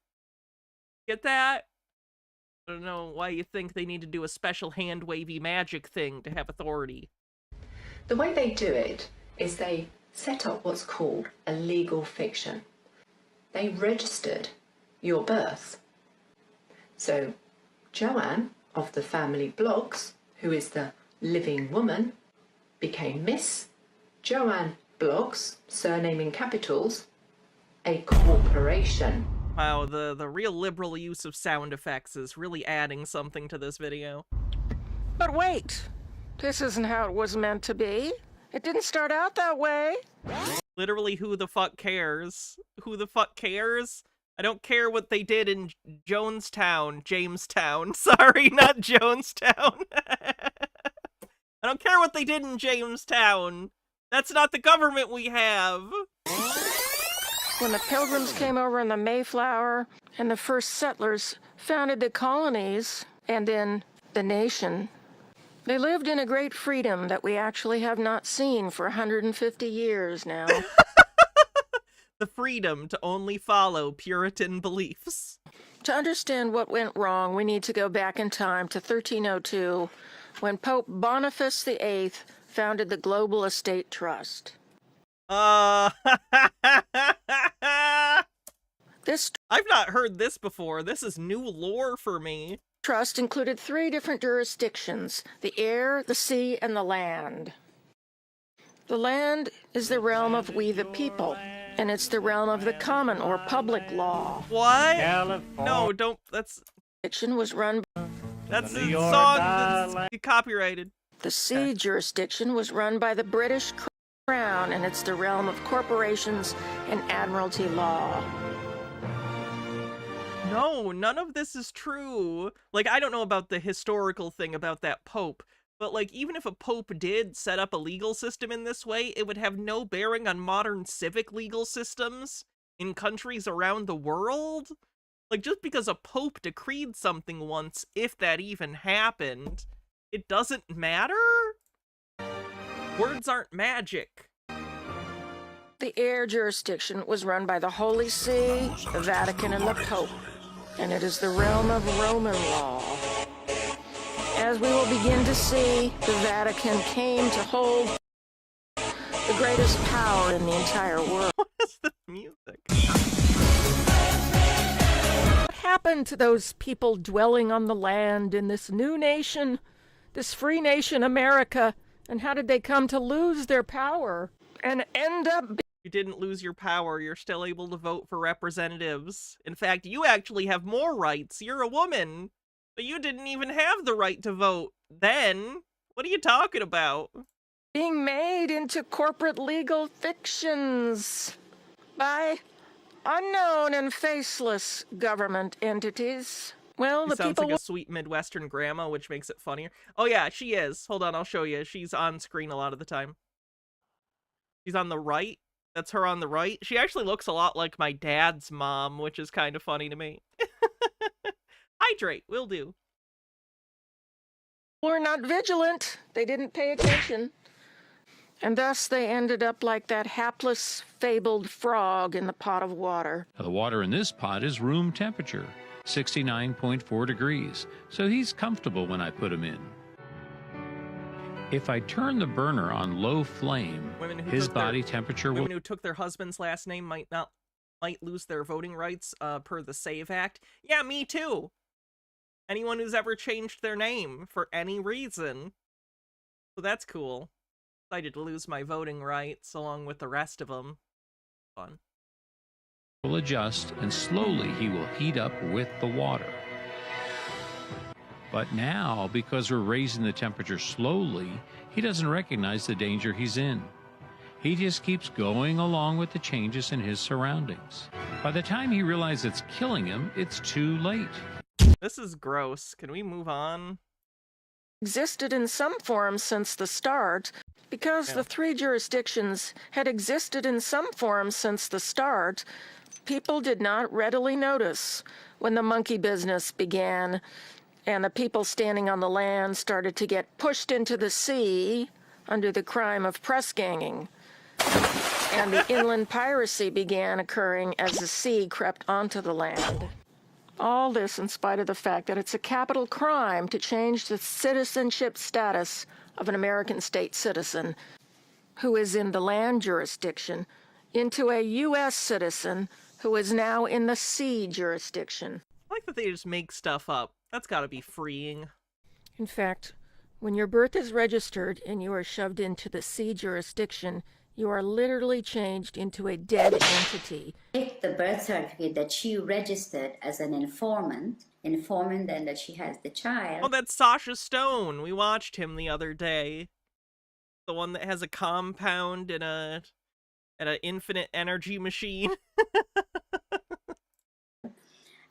Get that? I don't know why you think they need to do a special hand-wavy magic thing to have authority. The way they do it is they set up what's called a legal fiction. They registered your birth. So Joanne of the family blogs, who is the living woman, became Miss Joanne Blogs, surname in capitals, a corporation. Wow, the real liberal use of sound effects is really adding something to this video. But wait, this isn't how it was meant to be. It didn't start out that way. Literally, who the fuck cares? Who the fuck cares? I don't care what they did in Jamestown. Sorry, not Jonestown. I don't care what they did in Jamestown. That's not the government we have. When the Pilgrims came over in the Mayflower and the first settlers founded the colonies and then the nation, they lived in a great freedom that we actually have not seen for 150 years now. The freedom to only follow Puritan beliefs. To understand what went wrong, we need to go back in time to 1302, when Pope Boniface VIII founded the Global Estate Trust. I've not heard this before. This is new lore for me. Trust included 3 different jurisdictions: the air, the sea, and the land. The land is the realm of we the people, and it's the realm of the common or public law. What? No, don't. That's. Jurisdiction was run. That's a song that's copyrighted. The sea jurisdiction was run by the British Crown, and it's the realm of corporations and admiralty law. No, none of this is true. Like, I don't know about the historical thing about that pope, but like, even if a pope did set up a legal system in this way, it would have no bearing on modern civic legal systems in countries around the world. Like, just because a pope decreed something once, if that even happened, it doesn't matter? Words aren't magic. The air jurisdiction was run by the Holy See, the Vatican, and the Pope, and it is the realm of Roman law. As we will begin to see, the Vatican came to hold the greatest power in the entire world. What is the Music. What happened to those people dwelling on the land in this new nation, this free nation, America, and how did they come to lose their power and end up... You didn't lose your power. You're still able to vote for representatives. In fact, you actually have more rights. You're a woman, but you didn't even have the right to vote then. What are you talking about? being made into corporate legal fictions by unknown and faceless government entities. Well, She the sounds people... like a sweet Midwestern grandma, which makes it funnier. Oh yeah, she is. Hold on, I'll show you. She's on screen a lot of the time. She's on the right. That's her on the right. She actually looks a lot like my dad's mom, which is kind of funny to me. Hydrate, will do. were not vigilant. They didn't pay attention. And thus they ended up like that hapless, fabled frog in the pot of water. Now, the water in this pot is room temperature, 69.4 degrees, so he's comfortable when I put him in. If I turn the burner on low flame, his body temperature will... Women who took their husband's last name might lose their voting rights per the SAVE Act. Yeah, me too. Anyone who's ever changed their name for any reason. So that's cool. Decided to lose my voting rights along with the rest of them. Fun. Will adjust, and slowly he will heat up with the water. But now, because we're raising the temperature slowly, he doesn't recognize the danger he's in. He just keeps going along with the changes in his surroundings. By the time he realizes it's killing him, it's too late. This is gross. Can we move on? Existed in some form since the start, because the three jurisdictions had existed in some form since the start, people did not readily notice when the monkey business began and the people standing on the land started to get pushed into the sea under the crime of press ganging. And the inland piracy began occurring as the sea crept onto the land. All this in spite of the fact that it's a capital crime to change the citizenship status of an American state citizen who is in the land jurisdiction into a U.S. citizen who is now in the sea jurisdiction. I like that they just make stuff up. That's gotta be freeing. In fact, when your birth is registered and you are shoved into the sea jurisdiction, you are literally changed into a dead entity. Take the birth certificate that she registered as an informant then that she has the child. Oh, that's Sasha Stone. We watched him the other day. The one that has a compound and an infinite energy machine.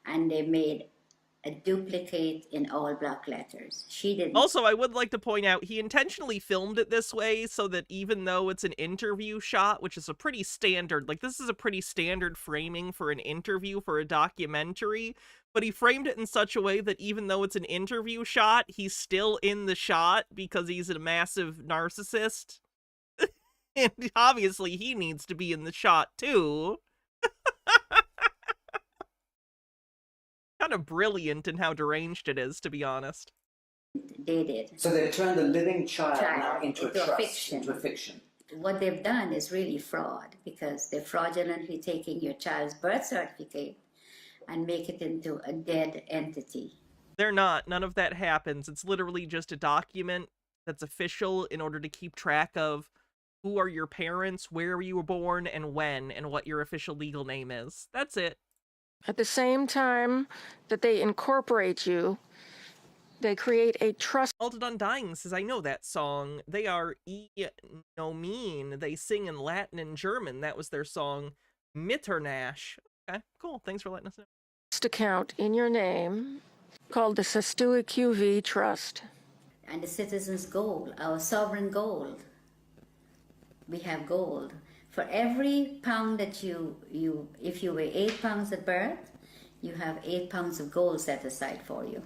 And they made a duplicate in all block letters. She didn't. Also, I would like to point out, he intentionally filmed it this way so that even though it's an interview shot, which is a pretty standard, like this is a pretty standard framing for an interview for a documentary, but he framed it in such a way that even though it's an interview shot, he's still in the shot because he's a massive narcissist. And obviously he needs to be in the shot too. Kind of brilliant in how deranged it is, to be honest. They did. So they turned the living child now into a trust, into a fiction. What they've done is really fraud, because they're fraudulently taking your child's birth certificate and make it into a dead entity. They're not. None of that happens. It's literally just a document that's official in order to keep track of who are your parents, where you were born, and when, and what your official legal name is. That's it. At the same time that they incorporate you, they create a trust. Alton Undying says, I know that song. They are no mean. They sing in Latin and German. That was their song, Mitternash. Okay, cool. Thanks for letting us know. Trust account in your name called the Sestua QV Trust. And the citizens' gold, our sovereign gold. We have gold. For every pound that if you weigh 8 pounds at birth, you have 8 pounds of gold set aside for you.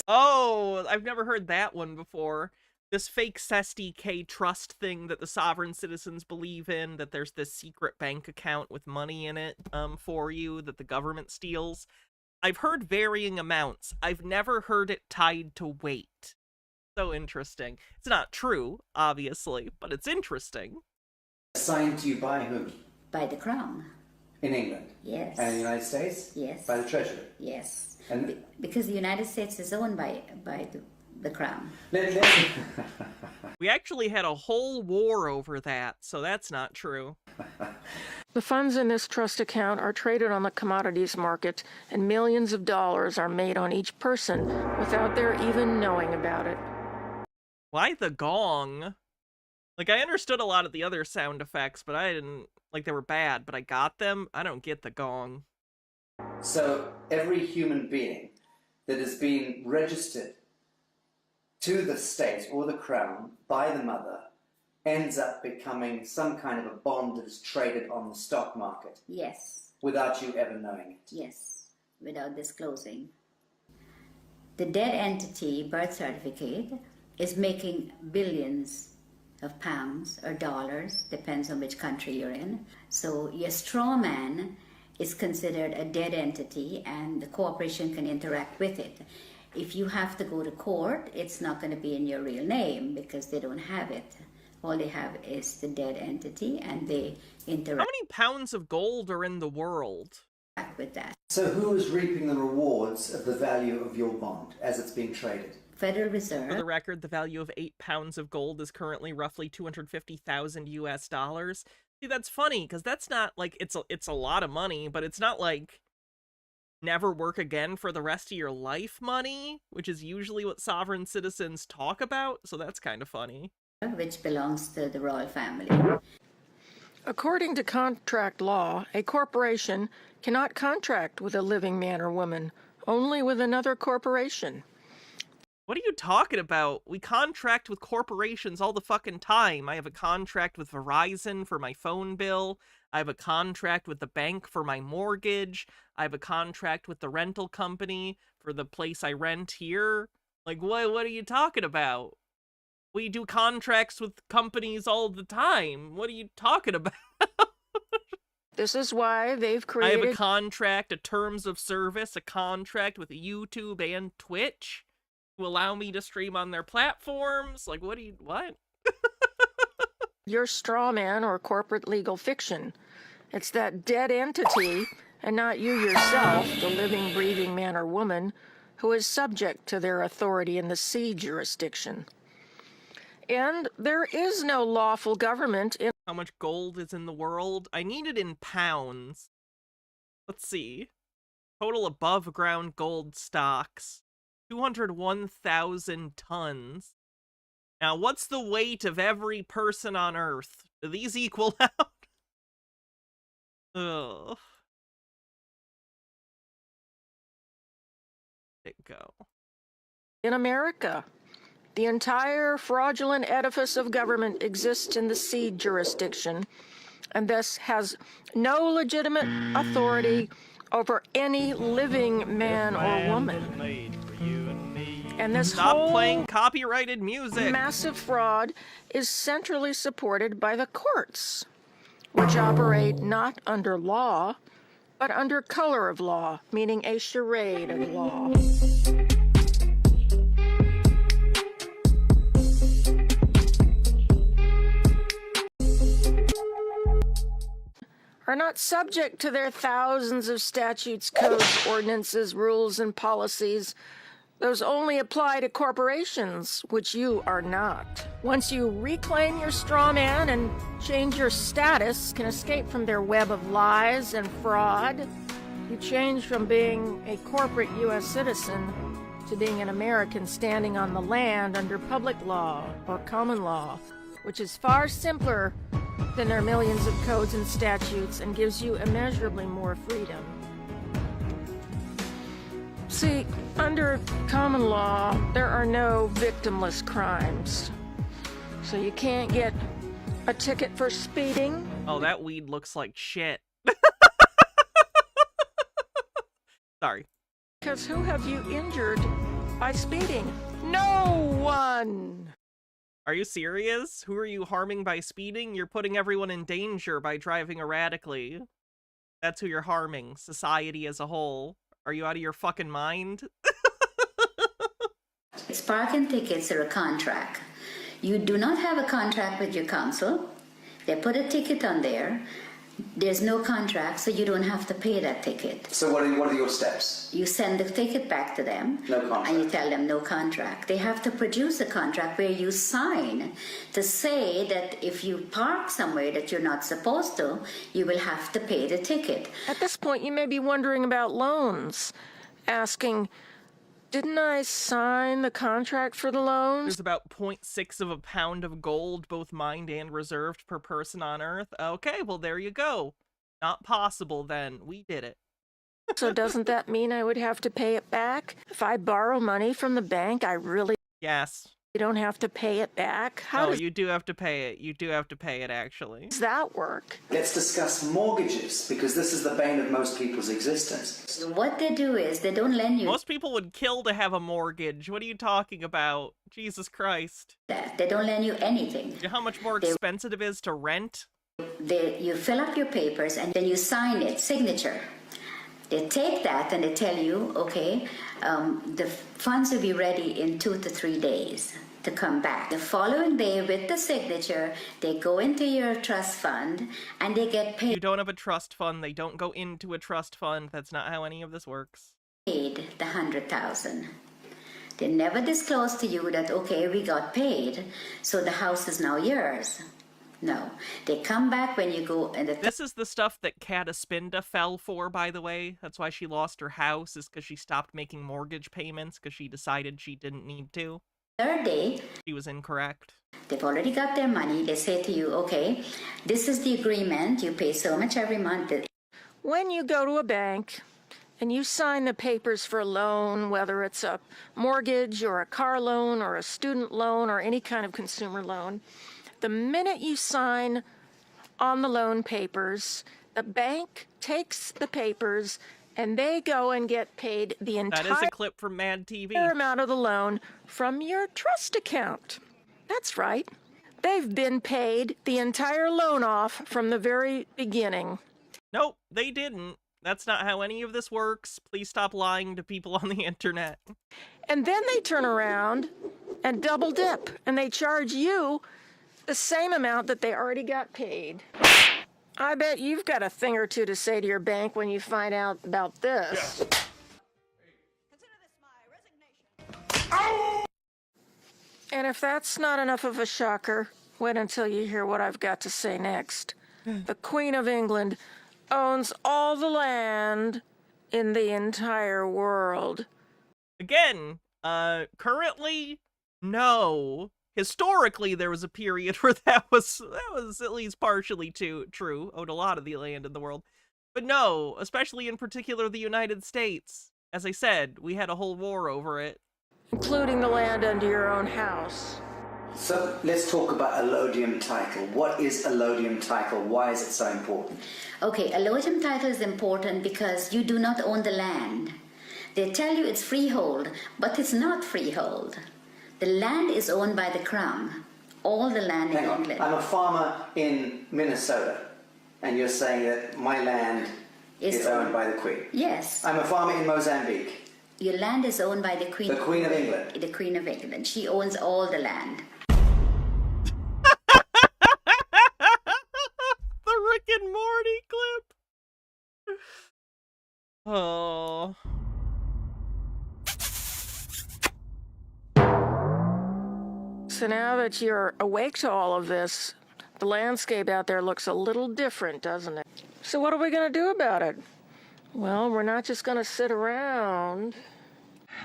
Oh, I've never heard that one before. This fake SSDK trust thing that the sovereign citizens believe in, that there's this secret bank account with money in it for you that the government steals. I've heard varying amounts. I've never heard it tied to weight. So interesting. It's not true, obviously, but it's interesting. Assigned to you by whom? By the crown. In England? Yes. And in the United States? Yes. By the Treasury? Yes. And because the United States is owned by the Crown. We actually had a whole war over that, so that's not true. The funds in this trust account are traded on the commodities market, and millions of dollars are made on each person without their even knowing about it. Why the gong? Like, I understood a lot of the other sound effects, but I didn't, like, they were bad, but I got them. I don't get the gong. So every human being that has been registered to the state or the Crown by the mother ends up becoming some kind of a bond that is traded on the stock market. Yes. Without you ever knowing it. Yes, without disclosing. The dead entity birth certificate is making billions of pounds or dollars, depends on which country you're in. So your straw man is considered a dead entity and the corporation can interact with it. If you have to go to court, it's not going to be in your real name because they don't have it. All they have is the dead entity and they interact. How many pounds of gold are in the world? With that. So who is reaping the rewards of the value of your bond as it's being traded? Federal Reserve. For the record, the value of 8 pounds of gold is currently roughly 250,000 US dollars. See, that's funny, because that's not, like, it's a lot of money, but it's not, like, never work again for the rest of your life money, which is usually what sovereign citizens talk about, so that's kind of funny. Which belongs to the royal family. According to contract law, a corporation cannot contract with a living man or woman, only with another corporation. What are you talking about? We contract with corporations all the fucking time. I have a contract with Verizon for my phone bill. I have a contract with the bank for my mortgage. I have a contract with the rental company for the place I rent here. Like, what are you talking about? We do contracts with companies all the time. What are you talking about? This is why they've created... I have a contract, a terms of service, a contract with YouTube and Twitch to allow me to stream on their platforms. Like, what? Your straw man or corporate legal fiction. It's that dead entity, and not you yourself, the living, breathing man or woman, who is subject to their authority in the sea jurisdiction. And there is no lawful government in... How much gold is in the world? I need it in pounds. Let's see. Total above ground gold stocks. 201,000 tons. Now, what's the weight of every person on Earth? Do these equal out? Ugh. Let it go. In America. The entire fraudulent edifice of government exists in the sea jurisdiction, and thus has no legitimate authority over any living man or woman. And this Stop playing copyrighted music. Massive fraud is centrally supported by the courts, which operate not under law, but under color of law, meaning a charade of law. Are not subject to their thousands of statutes, codes, ordinances, rules, and policies. Those only apply to corporations, which you are not. Once you reclaim your straw man and change your status, can escape from their web of lies and fraud, you change from being a corporate U.S. citizen to being an American standing on the land under public law or common law, which is far simpler than their millions of codes and statutes and gives you immeasurably more freedom. See, under common law, there are no victimless crimes. So you can't get a ticket for speeding. Oh, that weed looks like shit. Sorry. Because who have you injured by speeding? No one! Are you serious? Who are you harming by speeding? You're putting everyone in danger by driving erratically. That's who you're harming. Society as a whole. Are you out of your fucking mind? Parking tickets are a contract. You do not have a contract with your council. They put a ticket on there. There's no contract, so you don't have to pay that ticket. So what are your steps? You send the ticket back to them. No contract. And you tell them no contract. They have to produce a contract where you sign to say that if you park somewhere that you're not supposed to, you will have to pay the ticket. At this point, you may be wondering about loans, asking, didn't I sign the contract for the loans? There's about 0.6 of a pound of gold, both mined and reserved per person on Earth. Okay, well, there you go. Not possible, then. We did it. So doesn't that mean I would have to pay it back? If I borrow money from the bank, I really don't have to pay it back? No, you do have to pay it. You do have to pay it, actually. How does that work? Let's discuss mortgages, because this is the bane of most people's existence. What they do is they don't lend you. Most people would kill to have a mortgage. What are you talking about? Jesus Christ. They don't lend you anything. You know how much more expensive it is to rent? You fill up your papers and then you sign it, signature. They take that and they tell you, okay, the funds will be ready in 2 to 3 days to come back. The following day, with the signature, they go into your trust fund and they get paid. You don't have a trust fund. They don't go into a trust fund. That's not how any of this works. Paid the $100,000. They never disclose to you that, okay, we got paid, so the house is now yours. No, they come back when you go. And this is the stuff that Cataspinda fell for, by the way. That's why she lost her house, is because she stopped making mortgage payments because she decided she didn't need to. Third day, she was incorrect. They've already got their money. They say to you, okay, this is the agreement. You pay so much every month. When you go to a bank and you sign the papers for a loan, whether it's a mortgage or a car loan or a student loan or any kind of consumer loan, the minute you sign on the loan papers, the bank takes the papers and they go and get paid the entire that is a clip from Mad TV. Amount of the loan from your trust account. That's right. They've been paid the entire loan off from the very beginning. Nope, they didn't. That's not how any of this works. Please stop lying to people on the internet. And then they turn around and double dip and they charge you the same amount that they already got paid. I bet you've got a thing or two to say to your bank when you find out about this. And if that's not enough of a shocker, wait until you hear what I've got to say next. The Queen of England owns all the land in the entire world. Again, currently, no. Historically, there was a period where that was at least partially true, owed a lot of the land in the world. But no, especially in particular the United States. As I said, we had a whole war over it. Including the land under your own house. So let's talk about allodium title. What is allodium title? Why is it so important? Okay, allodium title is important because you do not own the land. They tell you it's freehold, but it's not freehold. The land is owned by the Crown. All the land in England. I'm a farmer in Minnesota, and you're saying that my land is owned by the Queen? Yes. I'm a farmer in Mozambique. Your land is owned by the Queen. The Queen of England. The Queen of England. She owns all the land. The Rick and Morty clip. Oh. So now that you're awake to all of this, the landscape out there looks a little different, doesn't it? So what are we going to do about it? Well, we're not just going to sit around.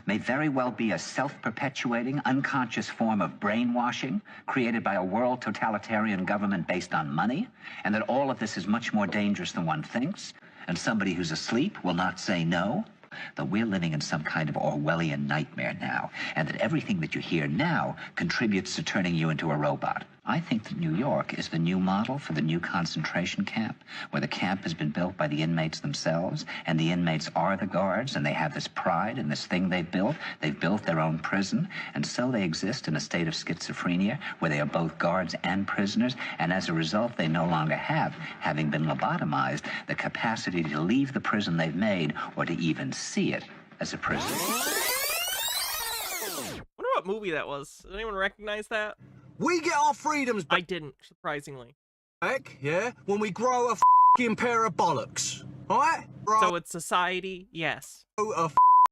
May very well be a self-perpetuating, unconscious form of brainwashing created by a world totalitarian government based on money, and that all of this is much more dangerous than one thinks, and somebody who's asleep will not say no. That we're living in some kind of Orwellian nightmare now, and that everything that you hear now contributes to turning you into a robot. I think that New York is the new model for the new concentration camp, where the camp has been built by the inmates themselves, and the inmates are the guards, and they have this pride in this thing they've built. They've built their own prison, and so they exist in a state of schizophrenia, where they are both guards and prisoners, and as a result, they no longer have, having been lobotomized, the capacity to leave the prison they've made, or to even see it as a prison. I wonder what movie that was. Did anyone recognize that? We get our freedoms back. I didn't, surprisingly. Yeah, when we grow a f***ing pair of bollocks. Alright? So it's society? Yes.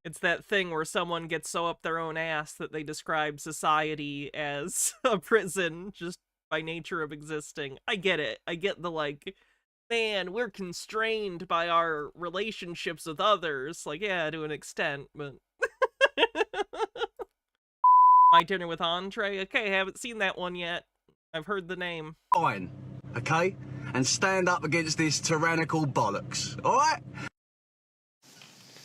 It's that thing where someone gets so up their own ass that they describe society as a prison just by nature of existing. I get it. I get the, like, man, we're constrained by our relationships with others. Like, yeah, to an extent, but... My Dinner with Andre? Okay, I haven't seen that one yet. I've heard the name. Fine, okay? And stand up against this tyrannical bollocks, alright?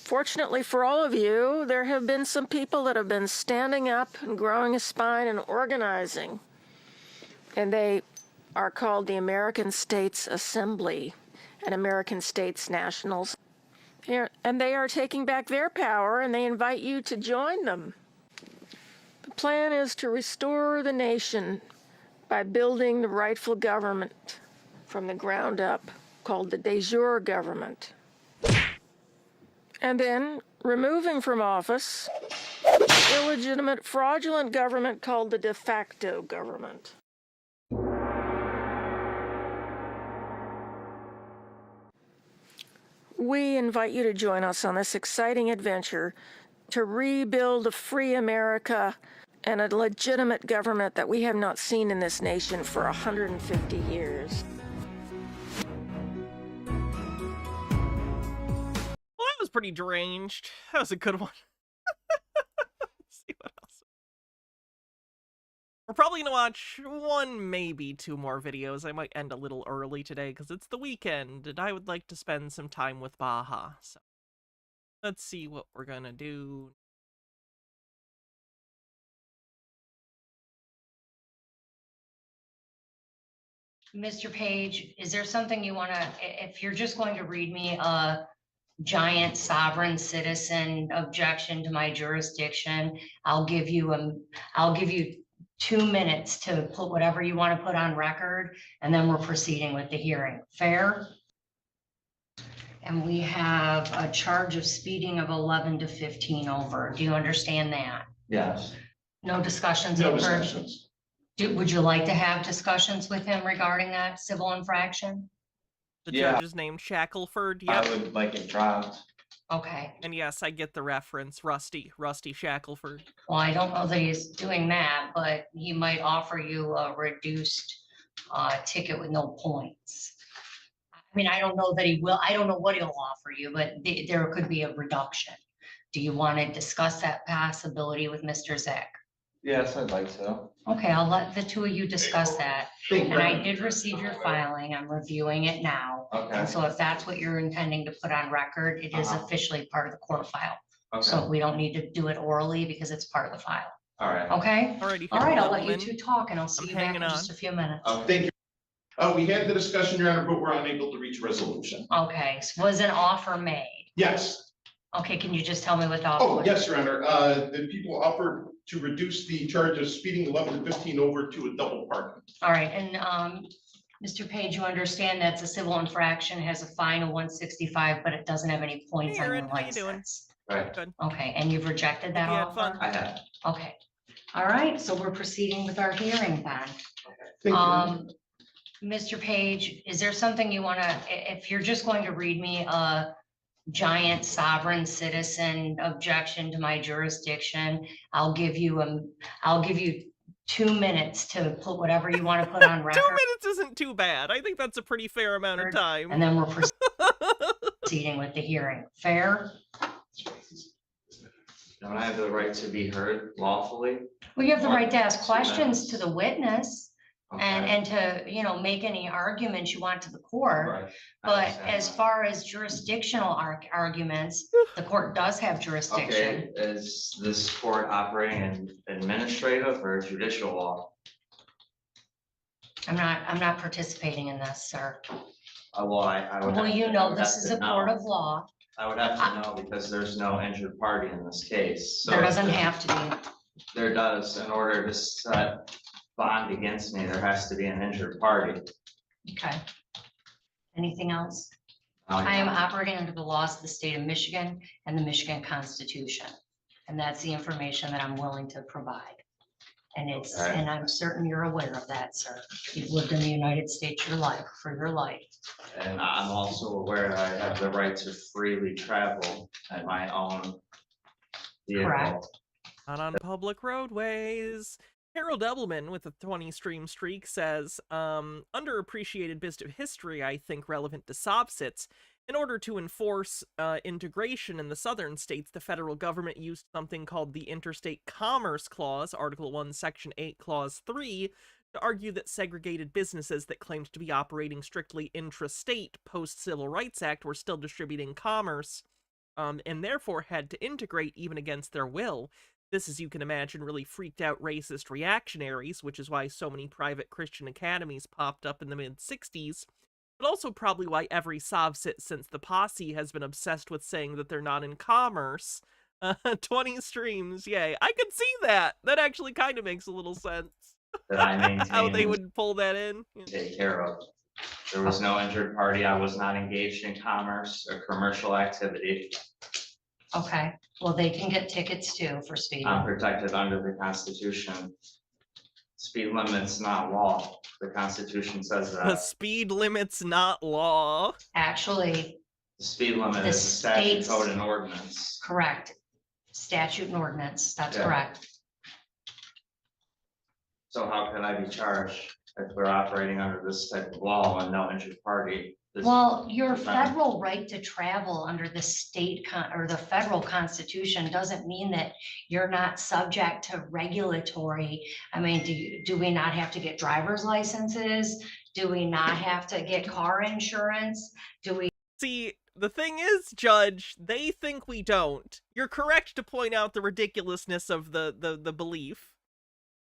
Fortunately for all of you, there have been some people that have been standing up and growing a spine and organizing. And they are called the American States Assembly and American States Nationals. And they are taking back their power, and they invite you to join them. The plan is to restore the nation by building the rightful government from the ground up, called the de jure government. And then removing from office illegitimate, fraudulent government called the de facto government. We invite you to join us on this exciting adventure to rebuild a free America and a legitimate government that we have not seen in this nation for 150 years. Well, that was pretty deranged. That was a good one. Let's see what else. We're probably gonna watch one, maybe two more videos. I might end a little early today because it's the weekend and I would like to spend some time with Baja. So let's see what we're gonna do. Mr. Page, is there something you want to, if you're just going to read me a giant sovereign citizen objection to my jurisdiction, I'll give you 2 minutes to put whatever you want to put on record, and then we're proceeding with the hearing. Fair? And we have a charge of speeding of 11 to 15 over. Do you understand that? Yes. No discussions? No occurred? discussions. Would you like to have discussions with him regarding that civil infraction? The judge is named Shackelford. Yep. I would like it dropped. Okay. And yes, I get the reference. Rusty Shackelford. Well, I don't know that he's doing that, but he might offer you a reduced ticket with no points. I mean, I don't know that he will. I don't know what he'll offer you, but there could be a reduction. Do you want to discuss that possibility with Mr. Zek? Yes, I'd like to. Okay, I'll let the two of you discuss that. And I did receive your filing. I'm reviewing it now. Okay. And so if that's what you're intending to put on record, it is officially part of the court file. Okay. So we don't need to do it orally because it's part of the file. All right. Okay? Alrighty, All right, I'll let you gentlemen. two talk and I'll see you back in just a few minutes. Thank you. We had the discussion, Your Honor, but we're unable to reach a resolution. Okay, so was an offer made? Yes. Okay, can you just tell me what the offer Oh, was? yes, Your Honor. The people offered to reduce the charge of speeding 11 to 15 over to a double parking. All right, and Mr. Page, you understand that's a civil infraction, has a fine of 165, but it doesn't have any points on your license. Right. Good. Okay, and you've rejected that Hope you had offer? fun. I have. Okay. All right, so we're proceeding with our hearing then. Thank you. Mr. Page, is there something you want to, if you're just going to read me a giant sovereign citizen objection to my jurisdiction, I'll give you 2 minutes to put whatever you want to put on record. 2 minutes isn't too bad. I think that's a pretty fair amount of time. And then we're proceeding with the hearing. Fair? Don't I have the right to be heard lawfully? Well, you have the right to ask 2 questions minutes. to the witness. Okay. And to, make any arguments you want to the court. Right. I But understand as that. far as jurisdictional arguments, the court does have jurisdiction. Okay, is this court operating in administrative or judicial law? I'm not participating in this, sir. Well, I would. Well, have you to- I know, would this have is to a court know. of law. I would have to know because there's no injured party in this case. So There if doesn't have to be. There does. In order to set bond against me, there has to be an injured party. Okay. Anything else? I am operating under the laws of the state of Michigan and the Michigan Constitution. And that's the information that I'm willing to provide. And it's, Okay. and I'm certain you're aware of that, sir. You've lived in the United States for your life. And I'm also aware I have the right to freely travel at my own vehicle. Correct. Not on public roadways. Harold Edelman with a 20 stream streak says, underappreciated bit of history, I think, relevant to SovCits. In order to enforce integration in the southern states, the federal government used something called the Interstate Commerce Clause, Article 1, Section 8, Clause 3, to argue that segregated businesses that claimed to be operating strictly intrastate post-Civil Rights Act were still distributing commerce, and therefore had to integrate even against their will. This, as you can imagine, really freaked out racist reactionaries, which is why so many private Christian academies popped up in the mid-60s, but also probably why every SovCit since the posse has been obsessed with saying that they're not in commerce. 20 streams, yay. I can see that! That actually kind of makes a little sense. That I maintain. How they would pull that in. Take care of. There was no injured party. I was not engaged in commerce or commercial activity. Okay, well, they can get tickets too for speeding. I'm protected under the Constitution. Speed limit's not law. The Constitution says that. The speed limit's not law. Actually, The speed limit the is a statute, state's- code, and ordinance. correct. Statute and ordinance, that's Yeah. correct. So how could I be charged if we're operating under this type of law and no injured party? Well, your federal right to travel under the or the federal constitution doesn't mean that you're not subject to regulatory. I mean, do we not have to get driver's licenses? Do we not have to get car insurance? Do we? See, the thing is, Judge, they think we don't. You're correct to point out the ridiculousness of the belief.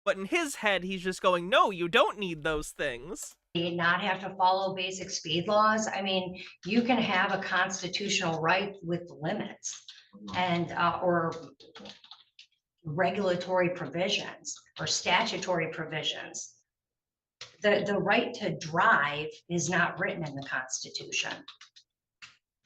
But in his head, he's just going, no, you don't need those things. You not have to follow basic speed laws. I mean, you can have a constitutional right with limits and or regulatory provisions or statutory provisions. The right to drive is not written in the Constitution.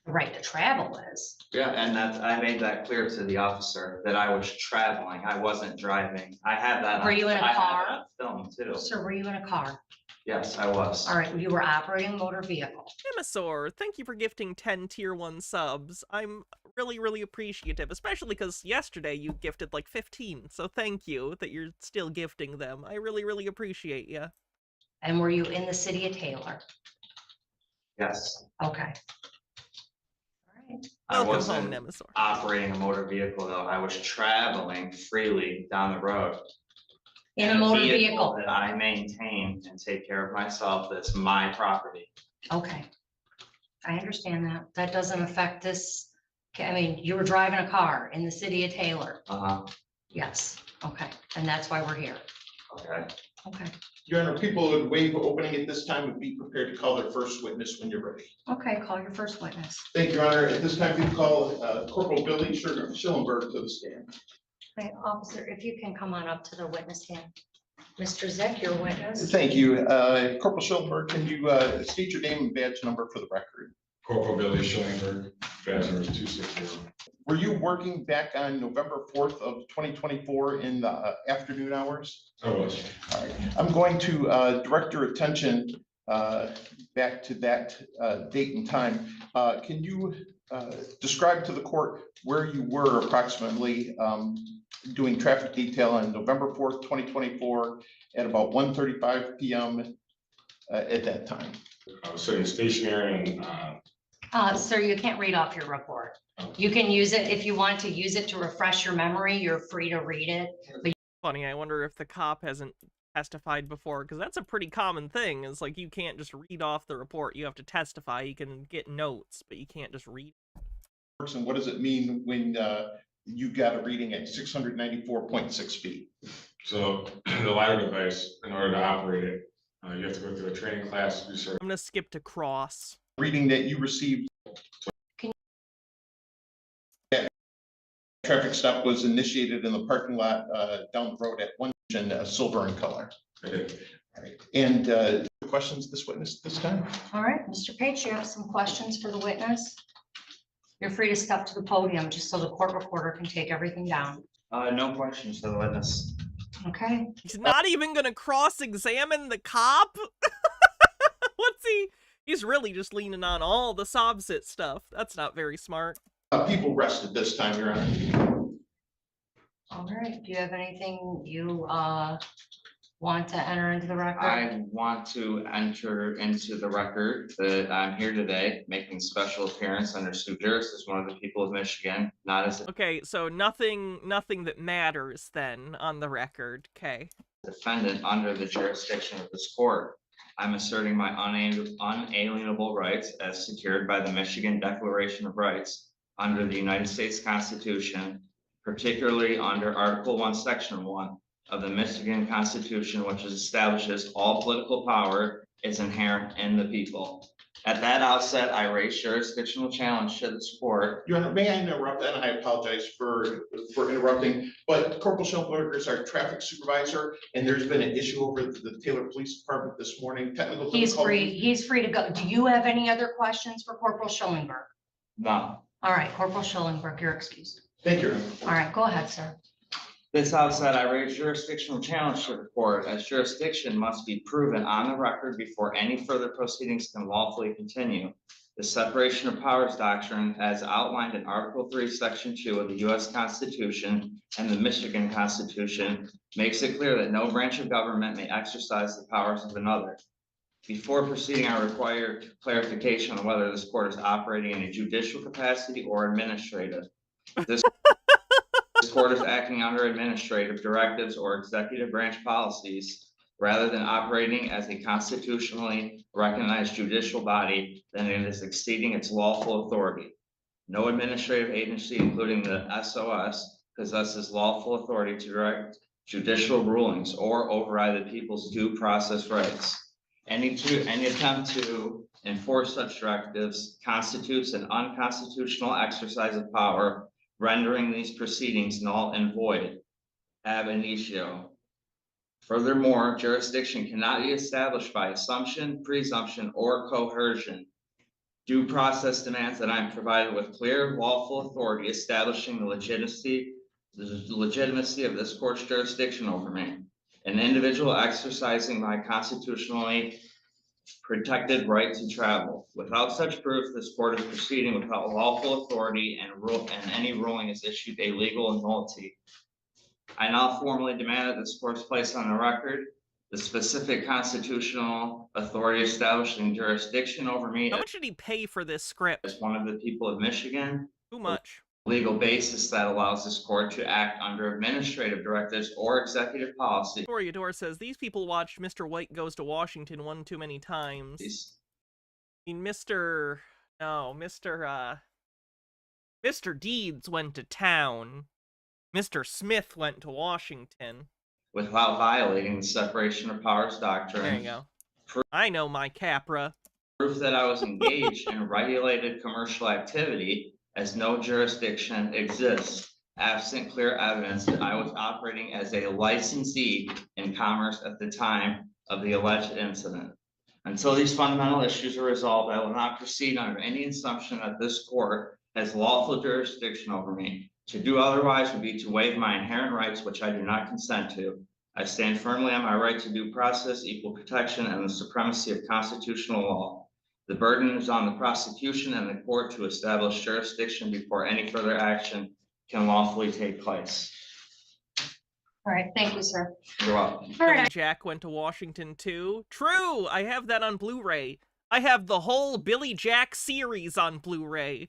The right to travel is. Yeah, and that I made that clear to the officer that I was traveling. I wasn't driving. I had that. Were you in a I had car? that on film too. So were you in a car? Yes, I was. All right, you were operating a motor vehicle. Emisaur, thank you for gifting 10 tier 1 subs. I'm really, really appreciative, especially because yesterday you gifted like 15. So thank you that you're still gifting them. I really, really appreciate you. And were you in the city of Taylor? Yes. Okay. I Welcome wasn't home, Emisaur. operating a motor vehicle though. I was traveling freely down the road. In a motor vehicle. That I maintain and take care of myself. That's my property. Okay. I understand that. That doesn't affect this. I mean, you were driving a car in the city of Taylor. Yes. Okay. And that's why we're here. Okay. Okay. Your Honor, people who would waive opening at this time would be prepared to call their first witness when you're ready. Okay, call your first witness. Thank you, Your Honor. At this time, we call Corporal Billy Schillenberg to the stand. Okay, officer, if you can come on up to the witness stand. Mr. Zick, your witness. Thank you. Corporal Schillenberg, can you state your name and badge number for the record? Corporal Billy Schillenberg, badge number 260. Were you working back on November 4th of 2024 in the afternoon hours? I was. All right. I'm going to direct your attention back to that date and time. Can you describe to the court where you were approximately doing traffic detail on November 4th, 2024 at about 1:35 p.m. At that time? I was sitting stationary and Sir, you can't read off your report. You can use it if you want to use it to refresh your memory. You're free to read it. But Funny, I wonder if the cop hasn't testified before, because that's a pretty common thing. It's like you can't just read off the report. You have to testify. You can get notes, but you can't just read. And what does it mean when you got a reading at 694.6 feet? so the LiDAR device, in order to operate it, you have to go through a training class. I'm gonna skip to cross. Reading that you received. Traffic stop was initiated in the parking lot down the road at 1 silver in color. I did. All right. And questions this witness this time? all right, Mr. Page, you have some questions for the witness? You're free to step to the podium just so the court reporter can take everything down. No questions for the witness. Okay. He's not even gonna cross-examine the cop? What's he? He's really just leaning on all the SovCit stuff. That's not very smart. People rested this time, Your Honor. All right. Do you have anything you want to enter into the record? I want to enter into the record that I'm here today making special appearance under sue juris as one of the people of Michigan, not as a Okay, so nothing that matters then on the record. Okay. defendant under the jurisdiction of this court. I'm asserting my unalienable rights as secured by the Michigan Declaration of Rights under the United States Constitution, particularly under Article 1, Section 1 of the Michigan Constitution, which establishes all political power is inherent in the people. At that outset, I raise jurisdictional challenge to this court. Your Honor, may I interrupt? And I apologize for interrupting, but Corporal Schellenberger is our traffic supervisor, and there's been an issue over at the Taylor Police Department this morning. Technical He's difficulty. He's free to go. Do you have any other questions for Corporal Schellenberg? No. All right, Corporal Schellenberg, you're excused. Thank you. All right, go ahead, sir. This outset, I raise jurisdictional challenge to the court, as jurisdiction must be proven on the record before any further proceedings can lawfully continue. The separation of powers doctrine, as outlined in Article 3, Section 2 of the U.S. Constitution and the Michigan Constitution, makes it clear that no branch of government may exercise the powers of another. Before proceeding, I require clarification on whether this court is operating in a judicial capacity or administrative. This court is acting under administrative directives or executive branch policies rather than operating as a constitutionally recognized judicial body, then it is exceeding its lawful authority. No administrative agency, including the SOS, possesses lawful authority to direct judicial rulings or override the people's due process rights. Any attempt to enforce such directives constitutes an unconstitutional exercise of power, rendering these proceedings null and void ab initio. Furthermore, jurisdiction cannot be established by assumption, presumption, or coercion. Due process demands that I am provided with clear lawful authority establishing the legitimacy of this court's jurisdiction over me. An individual exercising my constitutionally protected right to travel. Without such proof, this court is proceeding without lawful authority and any ruling is issued a legal nullity. I now formally demand that this court is placed on the record the specific constitutional authority establishing jurisdiction over me. How much did he pay for this script? As one of the people of Michigan. Too much. Legal basis that allows this court to act under administrative directives or executive policy. Toreador says these people watched Mr. White Goes to Washington one too many times. I mean, Mr. Deeds went to town. Mr. Smith went to Washington. Without violating the separation of powers doctrine. There you go. I know my Capra. Proof that I was engaged in regulated commercial activity, as no jurisdiction exists, absent clear evidence that I was operating as a licensee in commerce at the time of the alleged incident. Until these fundamental issues are resolved, I will not proceed under any assumption that this court has lawful jurisdiction over me. To do otherwise would be to waive my inherent rights, which I do not consent to. I stand firmly on my right to due process, equal protection, and the supremacy of constitutional law. The burden is on the prosecution and the court to establish jurisdiction before any further action can lawfully take place. All right, thank you, sir. You're welcome. All right. Jack went to Washington too. True, I have that on Blu-ray. I have the whole Billy Jack series on Blu-ray.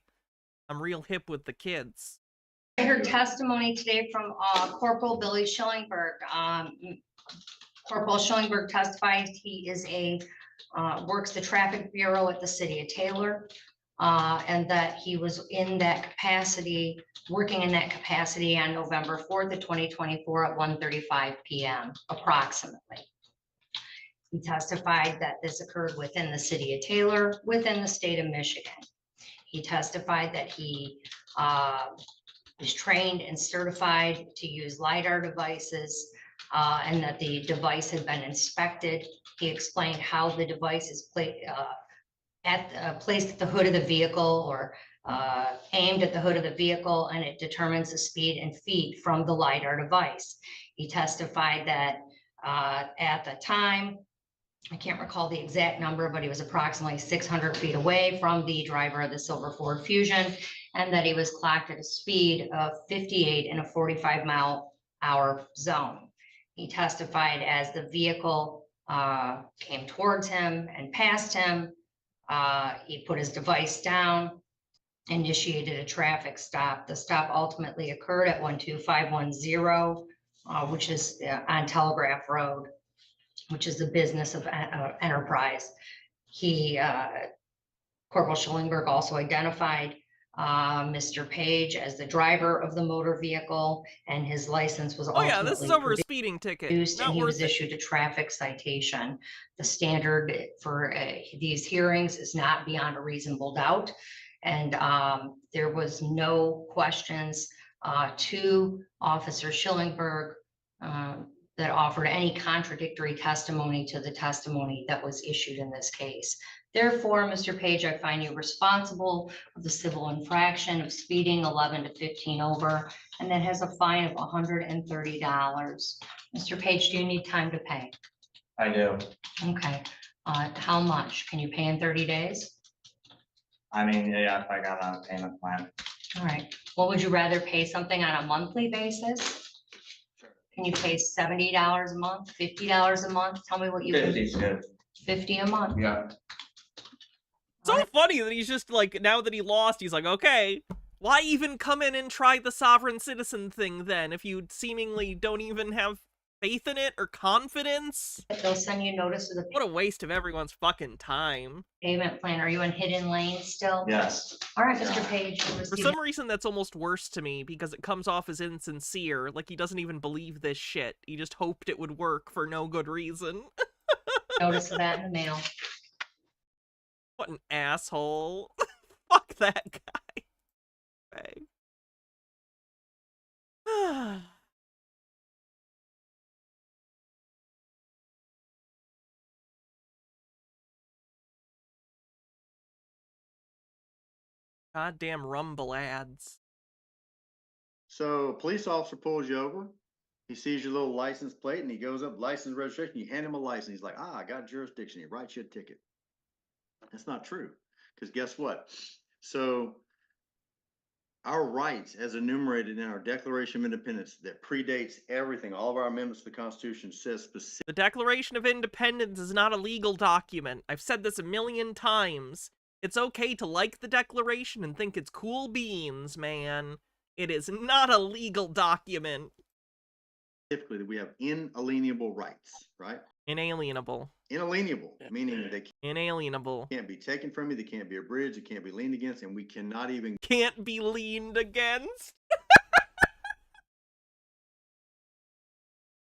I'm real hip with the kids. I heard testimony today from Corporal Billy Schellenberg. Corporal Schellenberg testified he is works the traffic bureau at the city of Taylor, and that he was in that capacity, working in that capacity on November 4th of 2024 at 1:35 p.m. approximately. He testified that this occurred within the city of Taylor, within the state of Michigan. He testified that he was trained and certified to use LiDAR devices, and that the device had been inspected. He explained how the device is placed at the hood of the vehicle or aimed at the hood of the vehicle, and it determines the speed in feet from the LiDAR device. He testified that at the time, I can't recall the exact number, but he was approximately 600 feet away from the driver of the silver Ford Fusion, and that he was clocked at a speed of 58 in a 45-mile-hour zone. He testified as the vehicle came towards him and passed him, he put his device down, initiated a traffic stop. The stop ultimately occurred at 12510, which is on Telegraph Road, which is the business of Enterprise. Corporal Schillingberg also identified Mr. Page as the driver of the motor vehicle, and his license was ultimately this is over a speeding ticket. produced, and he was Not worth it. issued a traffic citation. The standard for these hearings is not beyond a reasonable doubt, and there was no questions to Officer Schillingberg that offered any contradictory testimony to the testimony that was issued in this case. Therefore, Mr. Page, I find you responsible of the civil infraction of speeding 11 to 15 over, and that has a fine of $130. Mr. Page, do you need time to pay? I do. Okay. How much? Can you pay in 30 days? I mean, yeah, if I got on a payment plan. All right. Well, would you rather pay something on a monthly basis? Can you pay $70 a month, $50 a month? Tell me what you can. 50's good. 50 a month. Yeah. So funny that he's just like, now that he lost, he's like, okay, why even come in and try the sovereign citizen thing then if you seemingly don't even have faith in it or confidence? They'll send you notice of the What a waste of everyone's fucking time. payment plan. Are you in hidden lane still? Yes. All right, Mr. Page. you'll For receive some reason, that's almost worse to me because it comes off as insincere, like he doesn't even believe this shit. He just hoped it would work for no good reason. notice of that in the mail. What an asshole. Fuck that guy. Okay. Goddamn Rumble ads. So a police officer pulls you over. He sees your little license plate and he goes up, license registration. You hand him a license. He's like, I got jurisdiction. He writes you a ticket. That's not true. Because guess what? So our rights as enumerated in our Declaration of Independence that predates everything, all of our amendments to the Constitution says specific. The Declaration of Independence is not a legal document. I've said this a million times. It's okay to like the Declaration and think it's cool beans, man. It is not a legal document. Specifically, that we have inalienable rights, right? Inalienable. Inalienable, meaning they Inalienable. can't be taken from you, they can't be abridged, it can't be leaned against, and we cannot even Can't be leaned against.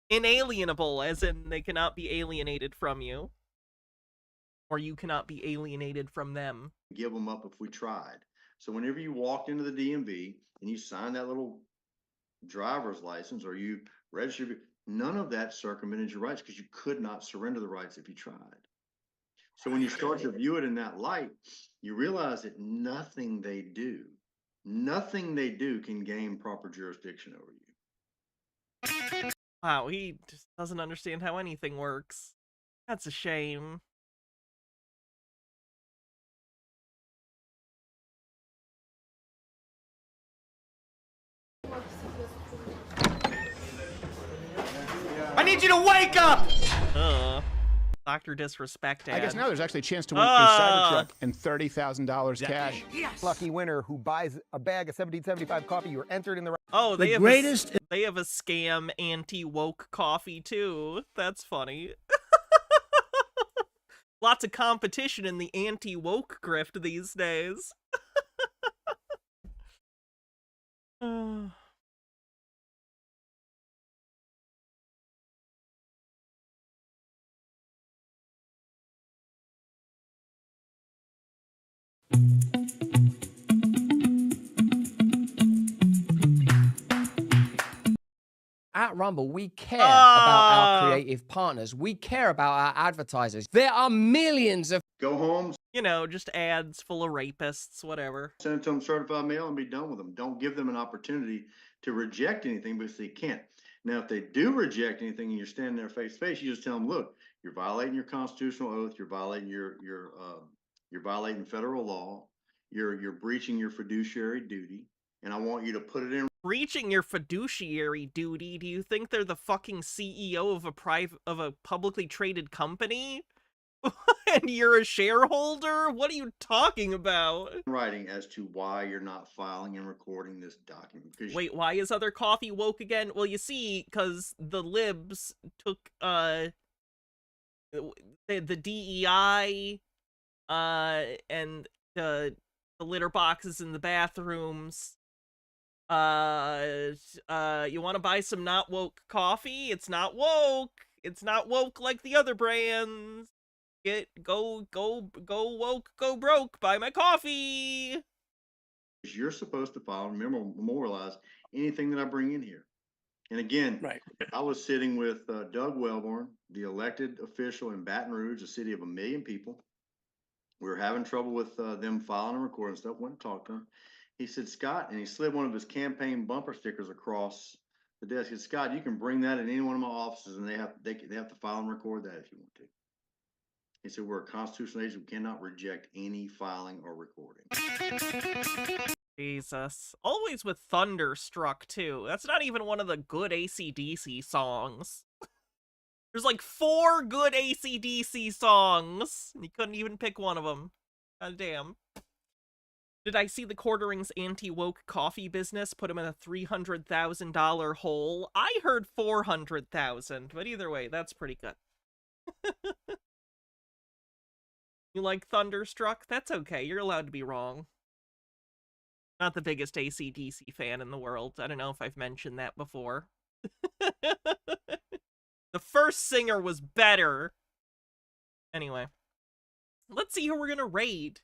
Inalienable, as in they cannot be alienated from you. Or you cannot be alienated from them. give them up if we tried. So whenever you walked into the DMV and you signed that little driver's license or you registered, none of that circumvented your rights because you could not surrender the rights if you tried. So when you start to view it in that light, you realize that nothing they do can gain proper jurisdiction over you. Wow, he just doesn't understand how anything works. That's a shame. I need you to wake up! Dr. Disrespect ad. I guess now there's actually a chance to win a Cybertruck and $30,000 cash. Yes. Lucky winner who buys a bag of 1775 coffee, you're entered in the... Oh, they The have greatest- they have a scam anti-woke coffee too. That's funny. Lots of competition in the anti-woke grift these days. At Rumble, we care about our creative partners. We care about our advertisers. There are millions of... Go home. You know, just ads full of rapists, whatever. Send it to them certified mail and be done with them. Don't give them an opportunity to reject anything because they can't. Now, if they do reject anything and you're standing there face to face, you just tell them, look, you're violating your constitutional oath. You're violating you're violating federal law. You're breaching your fiduciary duty. And I want you to put it in. Breaching your fiduciary duty? Do you think they're the fucking CEO of a publicly traded company? And you're a shareholder? What are you talking about? Writing as to why you're not filing and recording this document. Wait, why is Other Coffee woke again? Well, you see, because the libs took the DEI and the litter boxes in the bathrooms. You want to buy some not woke coffee? It's not woke. It's not woke like the other brands. Go woke, go broke, buy my coffee. You're supposed to file and memorialize anything that I bring in here. And again, right. I was sitting with Doug Wellborn, the elected official in Baton Rouge, a city of 1 million people. We were having trouble with them filing and recording stuff. Went and talked to him. He said, Scott, and he slid one of his campaign bumper stickers across the desk. He said, Scott, you can bring that in any one of my offices, and they have to file and record that if you want to. He said, we're a constitutional age. We cannot reject any filing or recording. Jesus. Always with Thunderstruck, too. That's not even one of the good AC/DC songs. There's like 4 good AC/DC songs. And you couldn't even pick one of them. God damn. Did I see the Quartering's anti-woke coffee business put him in a $300,000 hole? I heard 400,000, but either way, that's pretty good. You like Thunderstruck? That's okay. You're allowed to be wrong. Not the biggest AC/DC fan in the world. I don't know if I've mentioned that before. The first singer was better. Anyway. Let's see who we're gonna raid.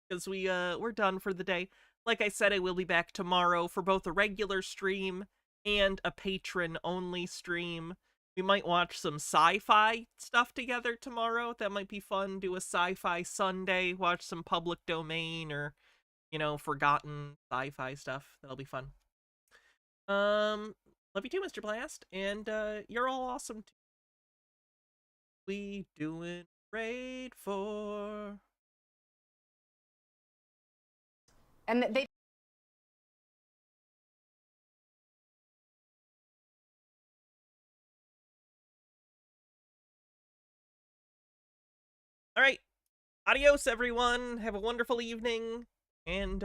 Because we're done for the day. Like I said, I will be back tomorrow for both a regular stream and a patron-only stream. We might watch some sci-fi stuff together tomorrow. That might be fun. Do a sci-fi Sunday. Watch some Public Domain or, you know, forgotten sci-fi stuff. That'll be fun. Love you too, Mr. Blast. And you're all awesome too. We doing raid for... And they... All right. Adios, everyone. Have a wonderful evening. And,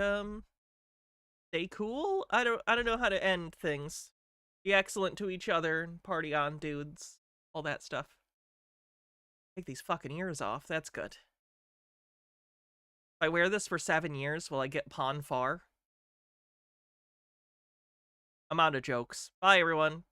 stay cool? I don't know how to end things. Be excellent to each other. Party on, dudes. All that stuff. Take these fucking ears off. That's good. If I wear this for 7 years, will I get pawn far? I'm out of jokes. Bye, everyone.